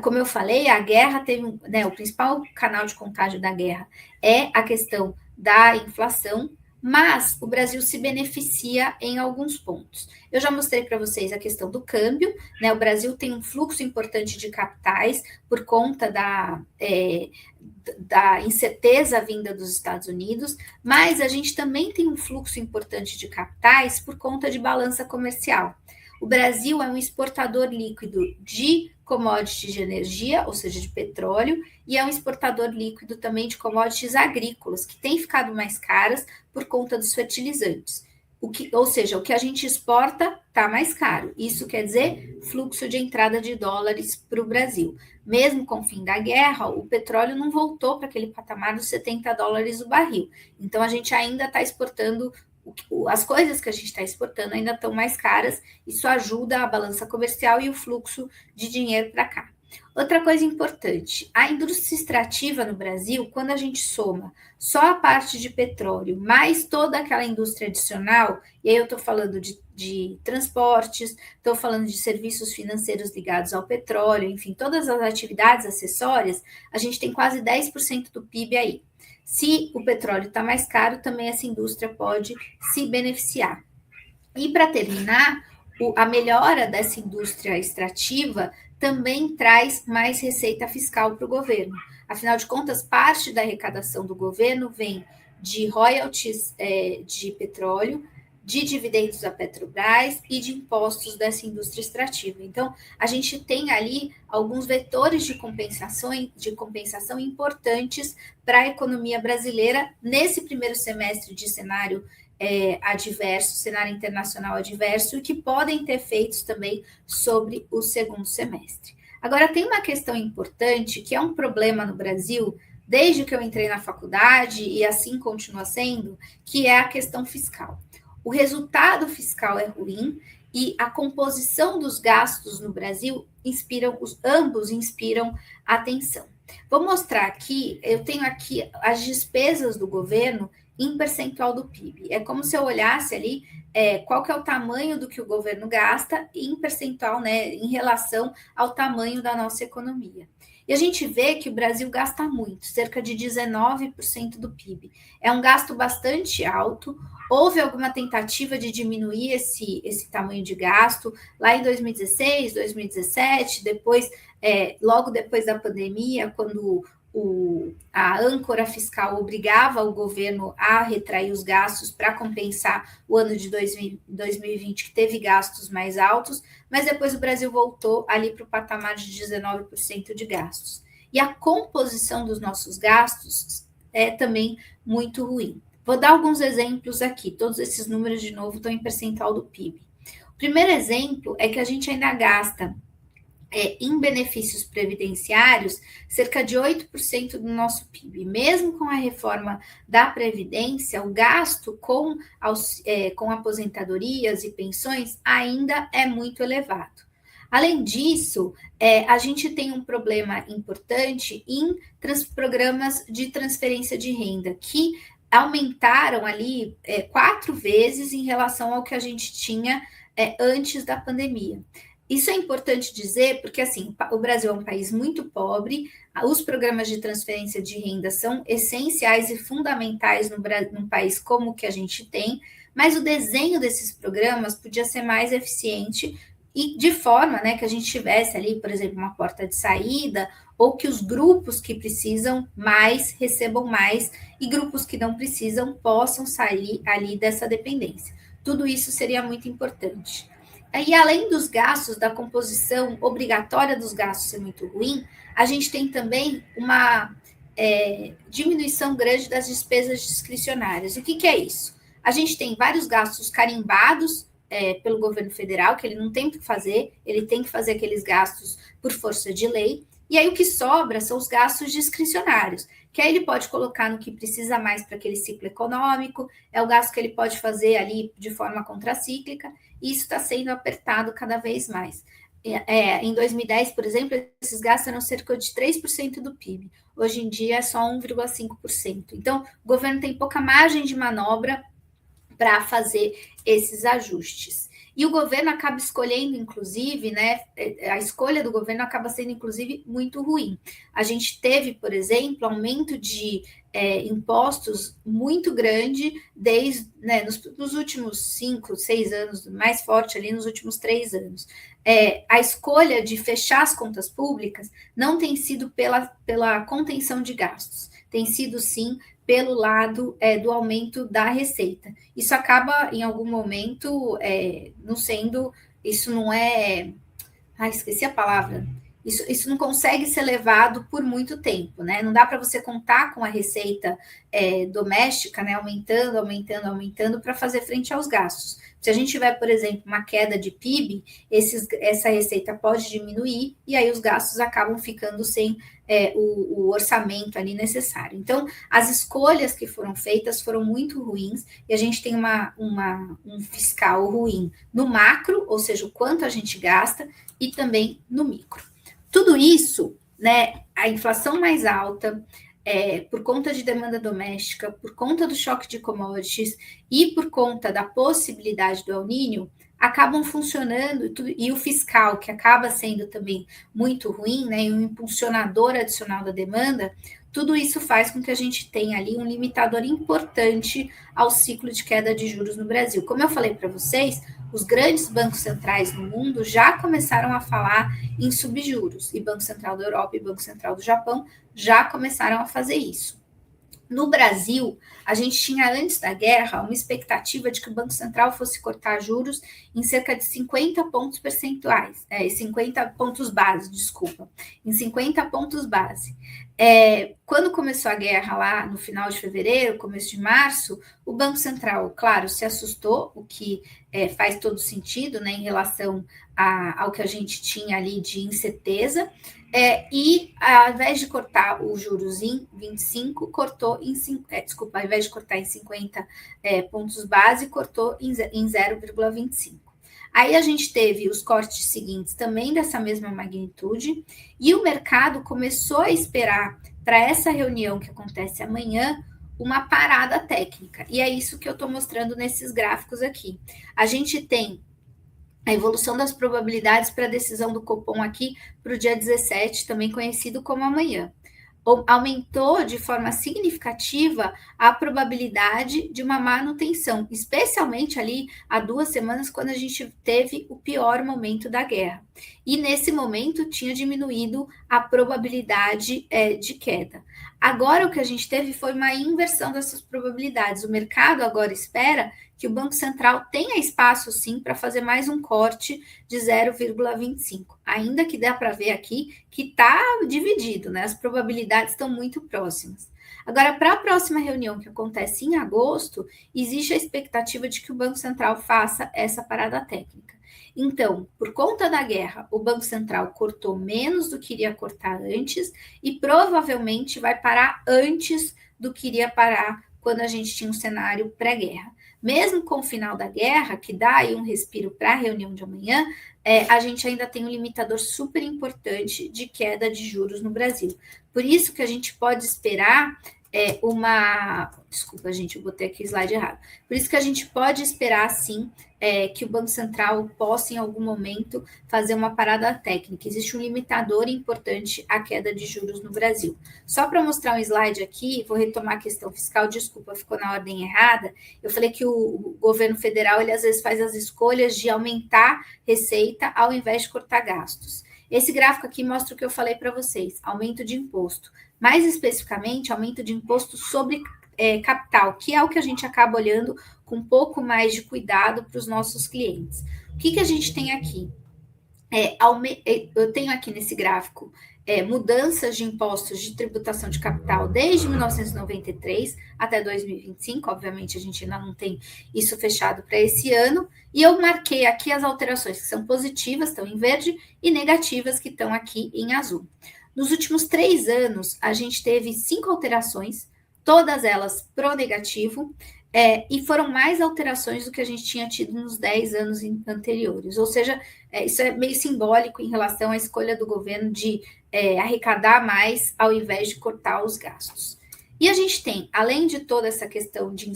A: Como eu falei, a guerra teve, o principal canal de contágio da guerra é a questão da inflação, mas o Brasil se beneficia em alguns pontos. Eu já mostrei para vocês a questão do câmbio, né? O Brasil tem um fluxo importante de capitais por conta da incerteza vinda dos Estados Unidos, mas a gente também tem um fluxo importante de capitais por conta de balança comercial. O Brasil é um exportador líquido de commodity de energia, ou seja, de petróleo, e é um exportador líquido também de commodities agrícolas, que têm ficado mais caras por conta dos fertilizantes. Ou seja, o que a gente exporta está mais caro. Isso quer dizer fluxo de entrada de dólares para o Brasil. Mesmo com o fim da guerra, o petróleo não voltou para aquele patamar dos $70 o barril. Então, a gente ainda está exportando, as coisas que a gente está exportando ainda estão mais caras. Isso ajuda a balança comercial e o fluxo de dinheiro para cá. Outra coisa importante, a indústria extrativa no Brasil, quando a gente soma só a parte de petróleo, mais toda aquela indústria adicional, e aí eu estou falando de transportes, estou falando de serviços financeiros ligados ao petróleo, enfim, todas as atividades acessórias, a gente tem quase 10% do PIB aí. Se o petróleo está mais caro, também essa indústria pode se beneficiar. E para terminar, a melhora dessa indústria extrativa também traz mais receita fiscal para o governo. Afinal de contas, parte da arrecadação do governo vem de royalties de petróleo, de dividendos da Petrobras e de impostos dessa indústria extrativa. Então, a gente tem ali alguns vetores de compensação importantes para a economia brasileira nesse primeiro semestre de cenário adverso, cenário internacional adverso, e que podem ter efeitos também sobre o segundo semestre. Agora, tem uma questão importante, que é um problema no Brasil, desde que eu entrei na faculdade, e assim continua sendo, que é a questão fiscal. O resultado fiscal é ruim, e a composição dos gastos no Brasil ambos inspiram atenção. Vou mostrar aqui, eu tenho aqui as despesas do governo em percentual do PIB. É como se eu olhasse ali qual que é o tamanho do que o governo gasta em percentual, né, em relação ao tamanho da nossa economia. E a gente vê que o Brasil gasta muito, cerca de 19% do PIB. É um gasto bastante alto. Houve alguma tentativa de diminuir esse tamanho de gasto lá em 2016, 2017, depois, logo depois da pandemia, quando a âncora fiscal obrigava o governo a retrair os gastos para compensar o ano de 2020, que teve gastos mais altos, mas depois o Brasil voltou ali para o patamar de 19% de gastos. E a composição dos nossos gastos é também muito ruim. Vou dar alguns exemplos aqui, todos esses números, de novo, estão em percentual do PIB. O primeiro exemplo é que a gente ainda gasta em benefícios previdenciários, cerca de 8% do nosso PIB. Mesmo com a reforma da Previdência, o gasto com aposentadorias e pensões ainda é muito elevado. Além disso, a gente tem um problema importante em programas de transferência de renda, que aumentaram ali 4 vezes em relação ao que a gente tinha antes da pandemia. Isso é importante dizer porque, assim, o Brasil é um país muito pobre, os programas de transferência de renda são essenciais e fundamentais num país como o que a gente tem, mas o desenho desses programas podia ser mais eficiente e de forma, né, que a gente tivesse ali, por exemplo, uma porta de saída, ou que os grupos que precisam mais recebam mais e grupos que não precisam possam sair ali dessa dependência. Tudo isso seria muito importante. E além dos gastos, da composição obrigatória dos gastos ser muito ruim, a gente tem também uma diminuição grande das despesas discricionárias. O que é isso? A gente tem vários gastos carimbados pelo governo federal, que ele não tem o que fazer, ele tem que fazer aqueles gastos por força de lei, e aí o que sobra são os gastos discricionários, que aí ele pode colocar no que precisa mais para aquele ciclo econômico, é o gasto que ele pode fazer ali de forma contracíclica, e isso está sendo apertado cada vez mais. Em 2010, por exemplo, esses gastos eram cerca de 3% do PIB. Hoje em dia é só 1,5%. Então, o governo tem pouca margem de manobra para fazer esses ajustes. E o governo acaba escolhendo, inclusive, né, a escolha do governo acaba sendo, inclusive, muito ruim. A gente teve, por exemplo, aumento de impostos muito grande nos últimos 5, 6 anos, mais forte ali nos últimos 3 anos. A escolha de fechar as contas públicas não tem sido pela contenção de gastos, tem sido, sim, pelo lado do aumento da receita. Isso acaba, em algum momento, não sendo... Isso não é... esqueci a palavra. Isso não consegue ser levado por muito tempo, né? Não dá para você contar com a receita doméstica, né, aumentando para fazer frente aos gastos. Se a gente tiver, por exemplo, uma queda de PIB, essa receita pode diminuir e aí os gastos acabam ficando sem o orçamento ali necessário. Então, as escolhas que foram feitas foram muito ruins e a gente tem um fiscal ruim no macro, ou seja, o quanto a gente gasta, e também no micro. Tudo isso, né, a inflação mais alta, por conta de demanda doméstica, por conta do choque de commodities e por conta da possibilidade do El Niño, acabam funcionando, e o fiscal, que acaba sendo também muito ruim, né, e um impulsionador adicional da demanda, tudo isso faz com que a gente tenha ali um limitador importante ao ciclo de queda de juros no Brasil. Como eu falei para vocês, os grandes bancos centrais no mundo já começaram a falar em subjuros, e Banco Central da Europa e Banco Central do Japão já começaram a fazer isso. No Brasil, a gente tinha, antes da guerra, uma expectativa de que o Banco Central fosse cortar juros em cerca de 50 pontos percentuais, 50 pontos base, desculpa, em 50 pontos base. Quando começou a guerra lá no final de fevereiro, começo de março, o Banco Central, claro, se assustou, o que faz todo sentido, né, em relação ao que a gente tinha ali de incerteza, e ao invés de cortar os juros em 25, cortou em ao invés de cortar em 50 pontos base, cortou em 0,25. Aí a gente teve os cortes seguintes também dessa mesma magnitude, e o mercado começou a esperar para essa reunião que acontece amanhã uma parada técnica. E é isso que eu estou mostrando nesses gráficos aqui. A gente tem a evolução das probabilidades para a decisão do Copom aqui para o dia 17, também conhecido como amanhã. Aumentou de forma significativa a probabilidade de uma manutenção, especialmente ali há 2 semanas, quando a gente teve o pior momento da guerra. E nesse momento tinha diminuído a probabilidade de queda. Agora o que a gente teve foi uma inversão dessas probabilidades. O mercado agora espera que o Banco Central tenha espaço, sim, para fazer mais um corte de 0,25. Ainda que dá para ver aqui que está dividido, né? As probabilidades estão muito próximas. Agora, para a próxima reunião, que acontece em agosto, existe a expectativa de que o Banco Central faça essa parada técnica. Então, por conta da guerra, o Banco Central cortou menos do que iria cortar antes e provavelmente vai parar antes do que iria parar quando a gente tinha um cenário pré-guerra. Mesmo com o final da guerra, que dá aí um respiro para a reunião de amanhã, a gente ainda tem um limitador super importante de queda de juros no Brasil. Por isso que a gente pode esperar Desculpa, gente, eu botei aqui o slide errado. Por isso que a gente pode esperar, sim, que o Banco Central possa, em algum momento, fazer uma parada técnica. Existe um limitador importante à queda de juros no Brasil. Só para mostrar um slide aqui, vou retomar a questão fiscal, desculpa, ficou na ordem errada. Eu falei que o governo federal, ele às vezes faz as escolhas de aumentar receita ao invés de cortar gastos. Esse gráfico aqui mostra o que eu falei para vocês, aumento de imposto. Mais especificamente, aumento de imposto sobre capital, que é o que a gente acaba olhando com um pouco mais de cuidado para os nossos clientes. O que a gente tem aqui? Eu tenho aqui nesse gráfico mudanças de impostos de tributação de capital desde 1993 até 2025, obviamente a gente ainda não tem isso fechado para esse ano, e eu marquei aqui as alterações que são positivas, estão em verde, e negativas, que estão aqui em azul. Nos últimos 3 anos, a gente teve 5 alterações, todas elas pro negativo, e foram mais alterações do que a gente tinha tido nos 10 anos anteriores. Ou seja, isso é meio simbólico em relação à escolha do governo de arrecadar mais ao invés de cortar os gastos. E a gente tem, além de toda essa questão de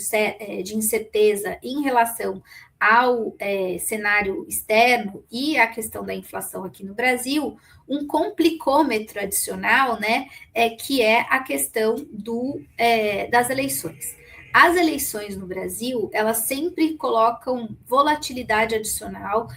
A: incerteza em relação ao cenário externo e a questão da inflação aqui no Brasil, um complicômetro adicional, né, que é a questão das eleições. As eleições no Brasil, elas sempre colocam volatilidade adicional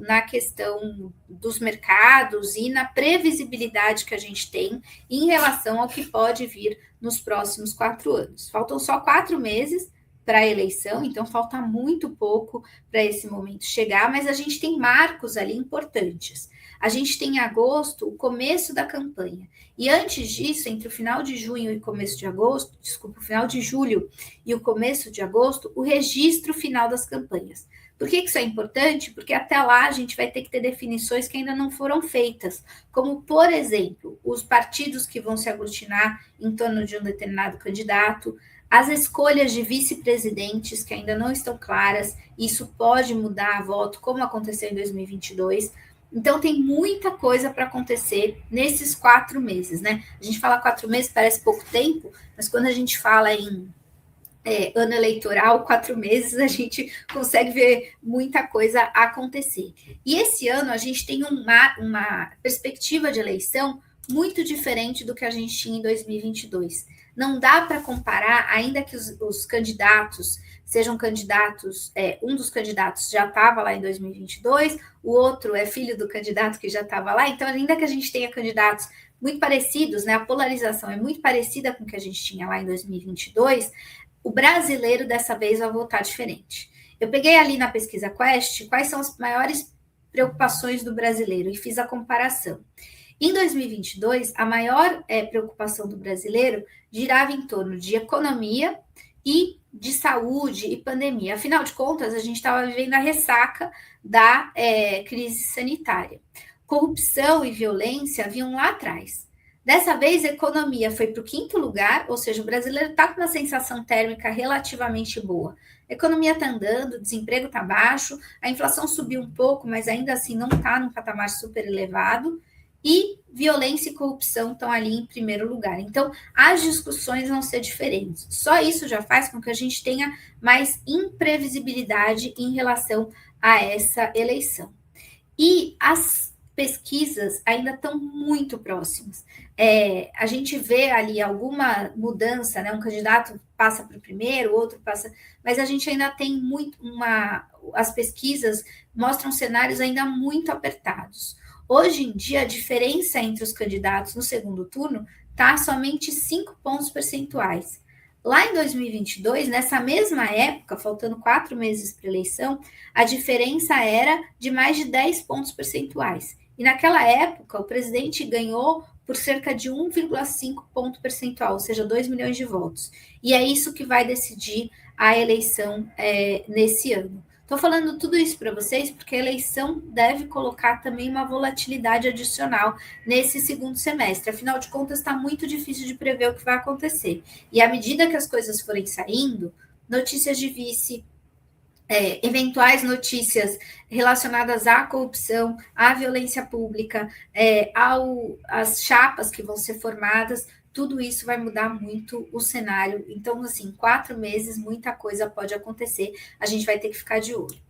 A: na questão dos mercados e na previsibilidade que a gente tem em relação ao que pode vir nos próximos 4 anos. Faltam só 4 meses para a eleição, então falta muito pouco para esse momento chegar, mas a gente tem marcos ali importantes. a gente tem em agosto o começo da campanha. E antes disso, entre o final de junho e o começo de agosto, desculpa, o final de julho e o começo de agosto, o registro final das campanhas. Por que isso é importante? Porque até lá a gente vai ter que ter definições que ainda não foram feitas, como, por exemplo, os partidos que vão se aglutinar em torno de um determinado candidato, as escolhas de vice-presidentes que ainda não estão claras, isso pode mudar a voto, como aconteceu em 2022. Então, tem muita coisa para acontecer nesses 4 meses, né? A gente fala 4 meses, parece pouco tempo, mas quando a gente fala em ano eleitoral, 4 meses, a gente consegue ver muita coisa acontecer. E esse ano a gente tem uma perspectiva de eleição muito diferente do que a gente tinha em 2022. Não dá para comparar, ainda que os candidatos sejam candidatos, um dos candidatos já estava lá em 2022, o outro é filho do candidato que já estava lá, então ainda que a gente tenha candidatos muito parecidos, né, a polarização é muito parecida com o que a gente tinha lá em 2022, o brasileiro dessa vez vai votar diferente. Eu peguei ali na pesquisa Quest quais são as maiores preocupações do brasileiro e fiz a comparação. Em 2022, a maior preocupação do brasileiro girava em torno de economia e de saúde e pandemia. Afinal de contas, a gente estava vivendo a ressaca da crise sanitária. Corrupção e violência vinham lá atrás. Dessa vez, a economia foi para o 5º lugar, ou seja, o brasileiro está com uma sensação térmica relativamente boa. A economia está andando, o desemprego está baixo, a inflação subiu um pouco, mas ainda assim não está num patamar super elevado, e violência e corrupção estão ali em primeiro lugar. Então, as discussões vão ser diferentes. Só isso já faz com que a gente tenha mais imprevisibilidade em relação a essa eleição. E as pesquisas ainda estão muito próximas. A gente vê ali alguma mudança, né? Um candidato passa para o primeiro, outro passa, mas a gente ainda tem as pesquisas mostram cenários ainda muito apertados. Hoje em dia, a diferença entre os candidatos no segundo turno está somente 5 pontos percentuais. Lá em 2022, nessa mesma época, faltando 4 meses para a eleição, a diferença era de mais de 10 pontos percentuais. E naquela época, o presidente ganhou por cerca de 1,5 ponto percentual, ou seja, 2 milhões de votos. E é isso que vai decidir a eleição nesse ano. Estou falando tudo isso para vocês porque a eleição deve colocar também uma volatilidade adicional nesse segundo semestre. Afinal de contas, está muito difícil de prever o que vai acontecer. E à medida que as coisas forem saindo, notícias de vice, eventuais notícias relacionadas à corrupção, à violência pública, às chapas que vão ser formadas, tudo isso vai mudar muito o cenário. Então, assim, 4 meses, muita coisa pode acontecer, a gente vai ter que ficar de olho.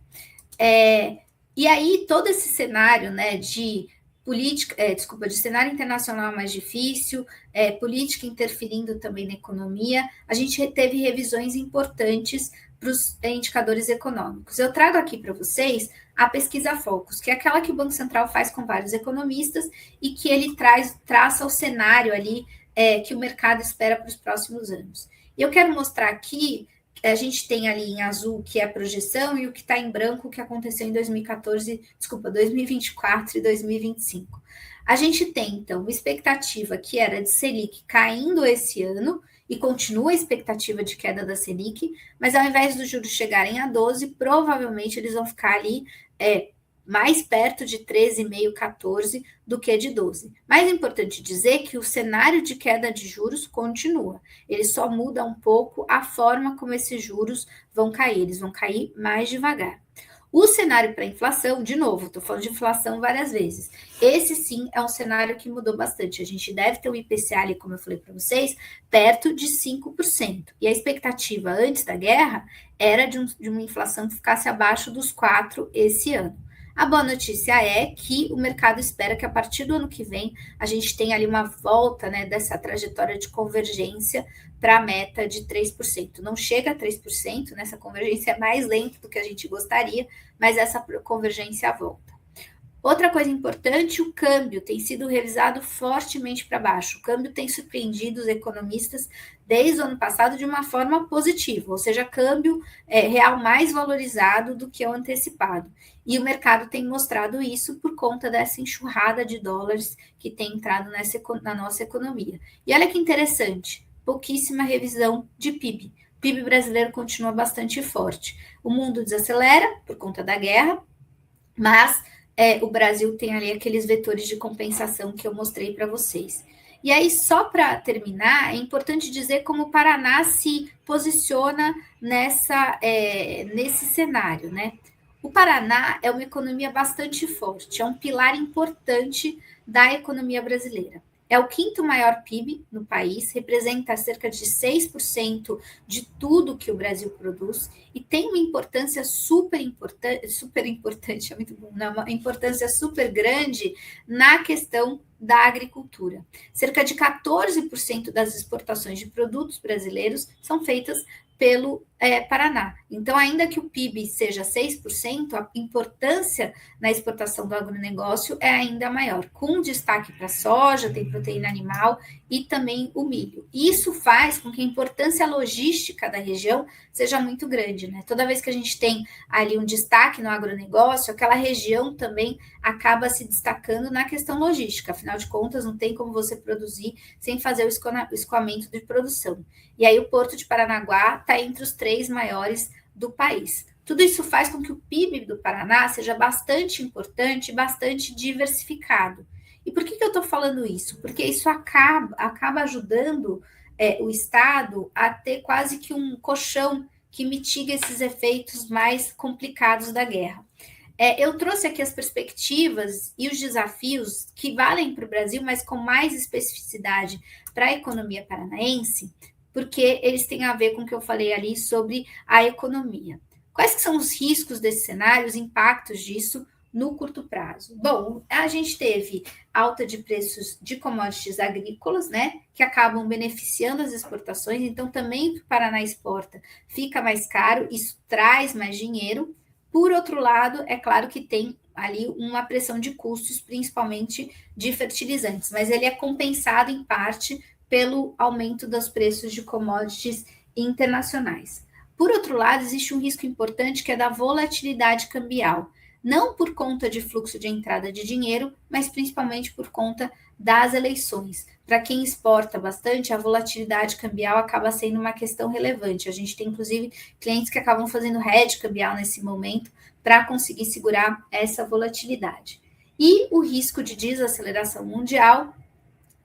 A: E aí, todo esse cenário, né, de política, de cenário internacional mais difícil, política interferindo também na economia, a gente teve revisões importantes para os indicadores econômicos. Eu trago aqui para vocês a pesquisa Focus, que é aquela que o Banco Central faz com vários economistas e que ele traça o cenário ali que o mercado espera para os próximos anos. E eu quero mostrar aqui, a gente tem ali em azul que é a projeção e o que está em branco que aconteceu em 2024 e 2025. A gente tem, então, uma expectativa que era de Selic caindo esse ano, e continua a expectativa de queda da Selic, mas ao invés dos juros chegarem a 12, provavelmente eles vão ficar ali mais perto de 13,5, 14 do que de 12. Mais importante dizer que o cenário de queda de juros continua. Ele só muda um pouco a forma como esses juros vão cair. Eles vão cair mais devagar. O cenário para a inflação, de novo, estou falando de inflação várias vezes. Esse sim é um cenário que mudou bastante. A gente deve ter um IPCA ali, como eu falei para vocês, perto de 5%. E a expectativa antes da guerra era de uma inflação que ficasse abaixo dos 4% esse ano. A boa notícia é que o mercado espera que a partir do ano que vem a gente tenha ali uma volta, né, dessa trajetória de convergência para a meta de 3%. Não chega a 3%, nessa convergência é mais lenta do que a gente gostaria, mas essa convergência volta. Outra coisa importante, o câmbio tem sido revisado fortemente para baixo. O câmbio tem surpreendido os economistas desde o ano passado de uma forma positiva, ou seja, câmbio real mais valorizado do que o antecipado. E o mercado tem mostrado isso por conta dessa enxurrada de dólares que tem entrado na nossa economia. E olha que interessante, pouquíssima revisão de PIB. O PIB brasileiro continua bastante forte. O mundo desacelera por conta da guerra, mas o Brasil tem ali aqueles vetores de compensação que eu mostrei para vocês. E aí, só para terminar, é importante dizer como o Paraná se posiciona nesse cenário, né? O Paraná é uma economia bastante forte, é um pilar importante da economia brasileira. É o quinto maior PIB no país, representa cerca de 6% de tudo que o Brasil produz e tem uma importância super importante, é muito bom, né? Uma importância super grande na questão da agricultura. Cerca de 14% das exportações de produtos brasileiros são feitas pelo Paraná. Então, ainda que o PIB seja 6%, a importância na exportação do agronegócio é ainda maior, com destaque para a soja, tem proteína animal e também o milho. Isso faz com que a importância logística da região seja muito grande, né? Toda vez que a gente tem ali um destaque no agronegócio, aquela região também acaba se destacando na questão logística. Afinal de contas, não tem como você produzir sem fazer o escoamento de produção. E aí o Porto de Paranaguá está entre os 3 maiores do país. Tudo isso faz com que o PIB do Paraná seja bastante importante e bastante diversificado. E por que eu estou falando isso? Porque isso acaba ajudando o Estado a ter quase que um colchão que mitiga esses efeitos mais complicados da guerra. Eu trouxe aqui as perspectivas e os desafios que valem para o Brasil, mas com mais especificidade para a economia paranaense, porque eles têm a ver com o que eu falei ali sobre a economia. Quais que são os riscos desse cenário, os impactos disso no curto prazo? Bom, a gente teve alta de preços de commodities agrícolas, né, que acabam beneficiando as exportações, então também o Paraná exporta fica mais caro, isso traz mais dinheiro. Por outro lado, é claro que tem ali uma pressão de custos, principalmente de fertilizantes, mas ele é compensado em parte pelo aumento dos preços de commodities internacionais. Por outro lado, existe um risco importante que é da volatilidade cambial, não por conta de fluxo de entrada de dinheiro, mas principalmente por conta das eleições. Para quem exporta bastante, a volatilidade cambial acaba sendo uma questão relevante. A gente tem, inclusive, clientes que acabam fazendo hedge cambial nesse momento para conseguir segurar essa volatilidade. E o risco de desaceleração mundial,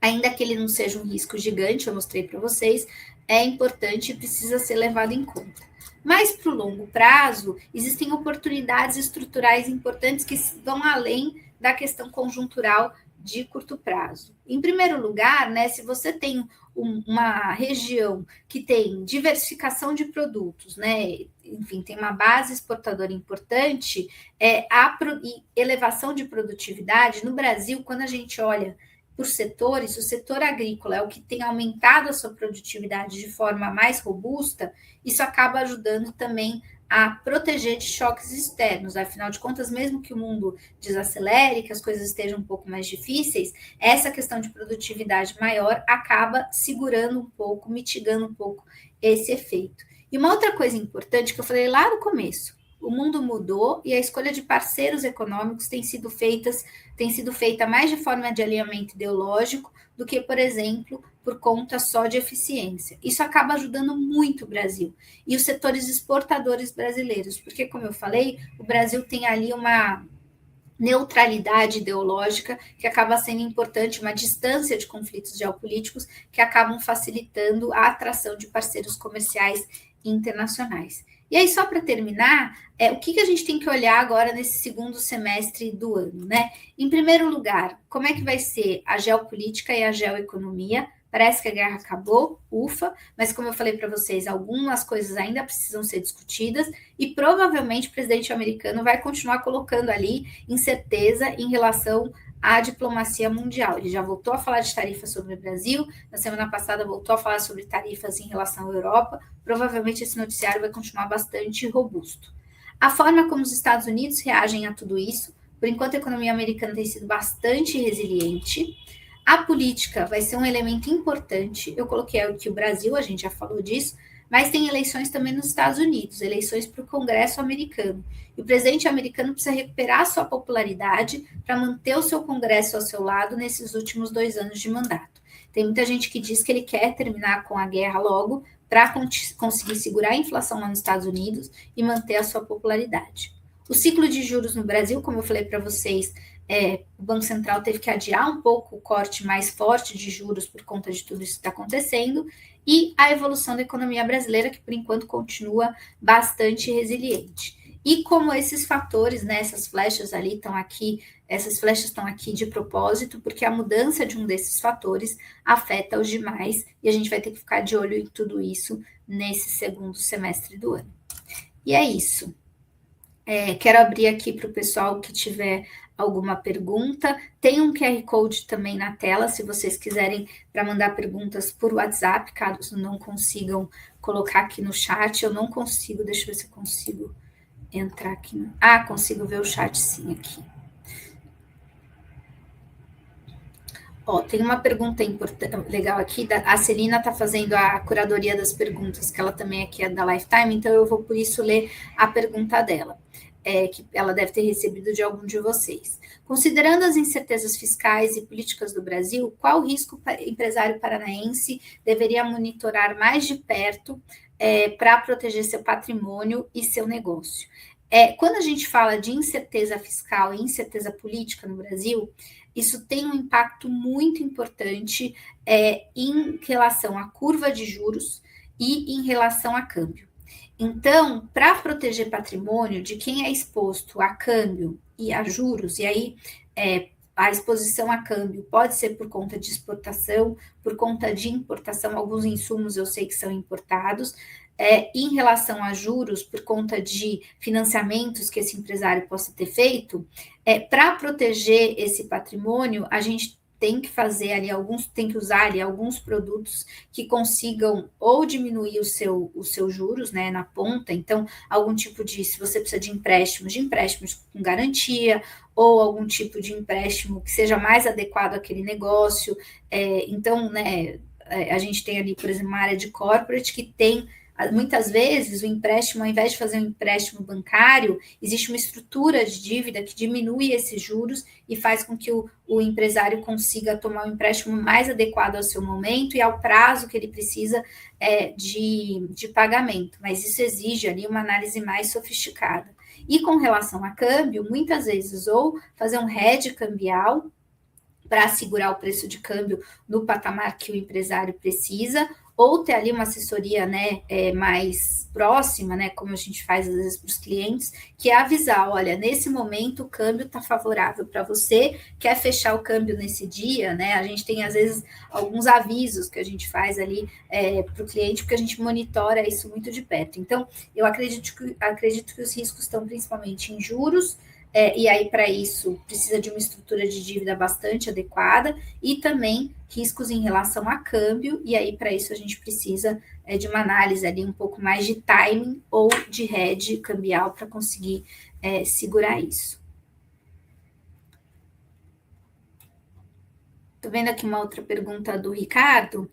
A: ainda que ele não seja um risco gigante, eu mostrei para vocês, é importante e precisa ser levado em conta. Mas para o longo prazo, existem oportunidades estruturais importantes que vão além da questão conjuntural de curto prazo. Em primeiro lugar, né, se você tem uma região que tem diversificação de produtos, né, enfim, tem uma base exportadora importante, e elevação de produtividade, no Brasil, quando a gente olha por setores, o setor agrícola é o que tem aumentado a sua produtividade de forma mais robusta, isso acaba ajudando também a proteger de choques externos. Afinal de contas, mesmo que o mundo desacelere, que as coisas estejam um pouco mais difíceis, essa questão de produtividade maior acaba segurando um pouco, mitigando um pouco esse efeito. E uma outra coisa importante que eu falei lá no começo, o mundo mudou e a escolha de parceiros econômicos tem sido feita mais de forma de alinhamento ideológico do que, por exemplo, por conta só de eficiência. Isso acaba ajudando muito o Brasil e os setores exportadores brasileiros, porque, como eu falei, o Brasil tem ali uma neutralidade ideológica que acaba sendo importante, uma distância de conflitos geopolíticos que acabam facilitando a atração de parceiros comerciais internacionais. E aí, só para terminar, o que a gente tem que olhar agora nesse segundo semestre do ano, né? Em primeiro lugar, como é que vai ser a geopolítica e a geoeconomia? Parece que a guerra acabou, ufa, mas como eu falei para vocês, algumas coisas ainda precisam ser discutidas e provavelmente o presidente americano vai continuar colocando ali incerteza em relação à diplomacia mundial. Ele já voltou a falar de tarifas sobre o Brasil, na semana passada voltou a falar sobre tarifas em relação à Europa, provavelmente esse noticiário vai continuar bastante robusto. A forma como os Estados Unidos reagem a tudo isso Por enquanto, a economia americana tem sido bastante resiliente. A política vai ser um elemento importante. Eu coloquei aqui o Brasil, a gente já falou disso, mas tem eleições também nos Estados Unidos, eleições para o Congresso americano. E o presidente americano precisa recuperar sua popularidade para manter o seu Congresso ao seu lado nesses últimos 2 anos de mandato. Tem muita gente que diz que ele quer terminar com a guerra logo para conseguir segurar a inflação lá nos Estados Unidos e manter a sua popularidade. O ciclo de juros no Brasil, como eu falei para vocês, o Banco Central teve que adiar um pouco o corte mais forte de juros por conta de tudo isso que está acontecendo, e a evolução da economia brasileira, que por enquanto continua bastante resiliente. E como esses fatores, né, essas flechas ali estão aqui, essas flechas estão aqui de propósito, porque a mudança de um desses fatores afeta os demais, e a gente vai ter que ficar de olho em tudo isso nesse segundo semestre do ano. E é isso. Quero abrir aqui para o pessoal que tiver alguma pergunta. Tem um QR Code também na tela, se vocês quiserem, para mandar perguntas por WhatsApp, caso não consigam colocar aqui no chat. Eu não consigo, deixa eu ver se eu consigo entrar aqui. Consigo ver o chat sim aqui. Tem uma pergunta legal aqui, a Celina está fazendo a curadoria das perguntas, que ela também aqui é da Lifetime, então eu vou por isso ler a pergunta dela, que ela deve ter recebido de algum de vocês. Considerando as incertezas fiscais e políticas do Brasil, qual risco o empresário paranaense deveria monitorar mais de perto para proteger seu patrimônio e seu negócio? Quando a gente fala de incerteza fiscal e incerteza política no Brasil, isso tem um impacto muito importante em relação à curva de juros e em relação a câmbio. Então, para proteger patrimônio de quem é exposto a câmbio e a juros, e aí a exposição a câmbio pode ser por conta de exportação, por conta de importação, alguns insumos eu sei que são importados, em relação a juros, por conta de financiamentos que esse empresário possa ter feito, para proteger esse patrimônio, a gente tem que fazer ali tem que usar ali alguns produtos que consigam ou diminuir os seus juros, né, na ponta. Então, algum tipo se você precisa de empréstimos com garantia, ou algum tipo de empréstimo que seja mais adequado àquele negócio. Então, né, a gente tem ali, por exemplo, uma área de corporate que tem, muitas vezes, o empréstimo, ao invés de fazer um empréstimo bancário, existe uma estrutura de dívida que diminui esses juros e faz com que o empresário consiga tomar um empréstimo mais adequado ao seu momento e ao prazo que ele precisa de pagamento. Mas isso exige ali uma análise mais sofisticada. E com relação a câmbio, muitas vezes, ou fazer um hedge cambial para assegurar o preço de câmbio no patamar que o empresário precisa, ou ter ali uma assessoria, né, mais próxima, né, como a gente faz às vezes para os clientes, que é avisar, olha, nesse momento o câmbio está favorável para você, quer fechar o câmbio nesse dia, né, a gente tem às vezes alguns avisos que a gente faz ali para o cliente, porque a gente monitora isso muito de perto. Então, eu acredito que os riscos estão principalmente em juros, e aí, para isso, precisa de uma estrutura de dívida bastante adequada e também riscos em relação a câmbio, e aí, para isso, a gente precisa de uma análise ali um pouco mais de timing ou de hedge cambial para conseguir segurar isso. Estou vendo aqui uma outra pergunta do Ricardo.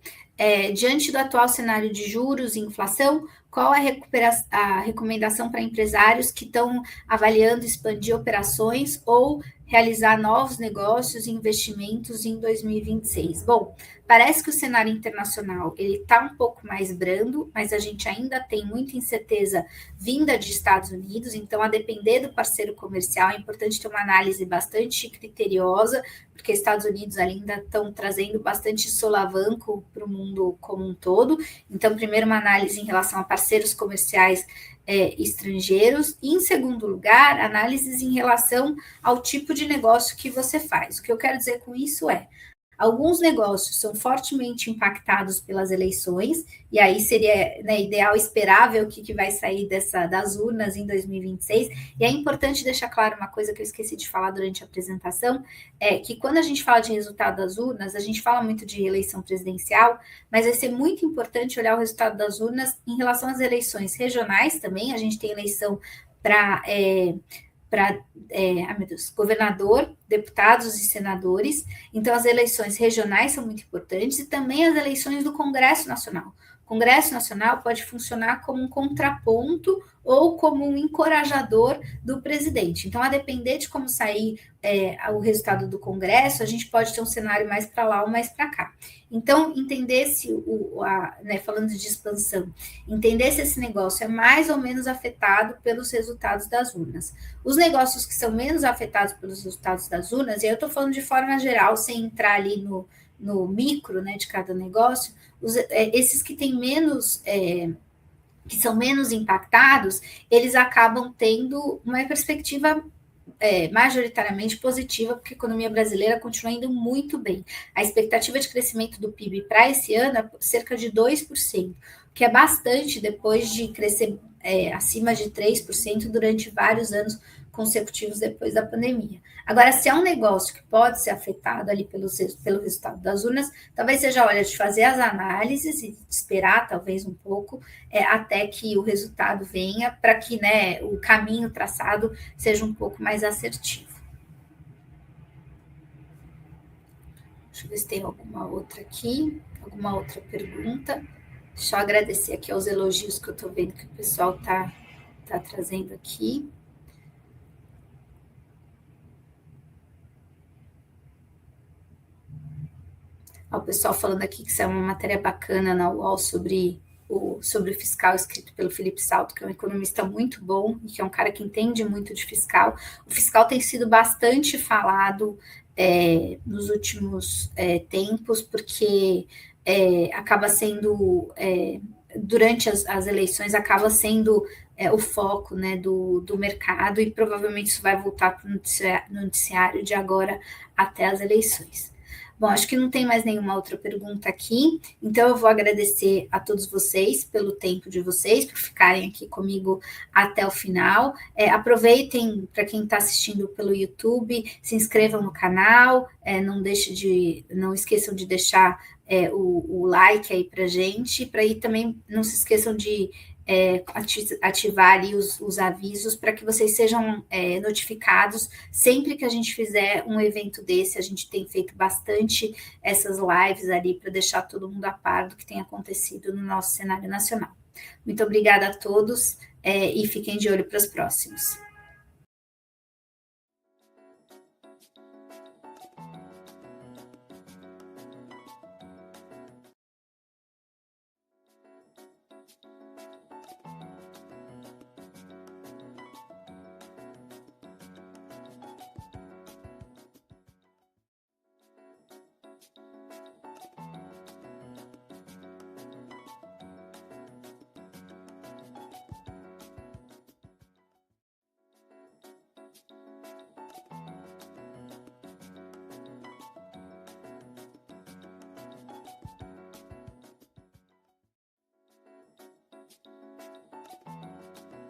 A: Diante do atual cenário de juros e inflação, qual é a recomendação para empresários que estão avaliando expandir operações ou realizar novos negócios e investimentos em 2026? Bom, parece que o cenário internacional ele está um pouco mais brando, mas a gente ainda tem muita incerteza vinda de Estados Unidos, então, a depender do parceiro comercial, é importante ter uma análise bastante criteriosa, porque Estados Unidos ainda estão trazendo bastante solavanco para o mundo como um todo. Então, primeiro, uma análise em relação a parceiros comerciais estrangeiros, e, em segundo lugar, análises em relação ao tipo de negócio que você faz. O que eu quero dizer com isso alguns negócios são fortemente impactados pelas eleições, e aí seria, né, ideal esperar ver o que vai sair das urnas em 2026, e é importante deixar claro uma coisa que eu esqueci de falar durante a apresentação, que quando a gente fala de resultado das urnas, a gente fala muito de eleição presidencial, mas vai ser muito importante olhar o resultado das urnas em relação às eleições regionais também. A gente tem eleição para para governador, deputados e senadores. Então, as eleições regionais são muito importantes e também as eleições do Congresso Nacional. O Congresso Nacional pode funcionar como um contraponto ou como um encorajador do presidente. Então, a depender de como sair o resultado do Congresso, a gente pode ter um cenário mais para lá ou mais para cá. Então, entender se, falando de expansão, entender se esse negócio é mais ou menos afetado pelos resultados das urnas. Os negócios que são menos afetados pelos resultados das urnas, e aí eu estou falando de forma geral, sem entrar ali no micro, né, de cada negócio, esses que têm menos, que são menos impactados, eles acabam tendo uma perspectiva majoritariamente positiva, porque a economia brasileira continua indo muito bem. A expectativa de crescimento do PIB para esse ano é cerca de 2%, que é bastante depois de crescer acima de 3% durante vários anos consecutivos depois da pandemia. Agora, se é um negócio que pode ser afetado ali pelo resultado das urnas, talvez seja a hora de fazer as análises e esperar talvez um pouco até que o resultado venha, para que, né, o caminho traçado seja um pouco mais assertivo. Deixa eu ver se tem alguma outra aqui, alguma outra pergunta. Deixa eu agradecer aqui aos elogios que eu estou vendo que o pessoal tá trazendo aqui. O pessoal falando aqui que isso é uma matéria bacana na UOL sobre o fiscal, escrito pelo Felipe Salto, que é um economista muito bom e que é um cara que entende muito de fiscal. O fiscal tem sido bastante falado nos últimos tempos, porque acaba sendo, durante as eleições, acaba sendo o foco, né, do mercado, e provavelmente isso vai voltar para o noticiário de agora até as eleições. Bom, acho que não tem mais nenhuma outra pergunta aqui, então eu vou agradecer a todos vocês pelo tempo de vocês, por ficarem aqui comigo até o final. Aproveitem, para quem está assistindo pelo YouTube, se inscrevam no canal, não esqueçam de deixar o like aí para gente, para aí também não se esqueçam de ativar ali os avisos para que vocês sejam notificados sempre que a gente fizer um evento desse. A gente tem feito bastante essas lives ali para deixar todo mundo a par do que tem acontecido no nosso cenário nacional. Muito obrigada a todos e fiquem de olho para os próximos.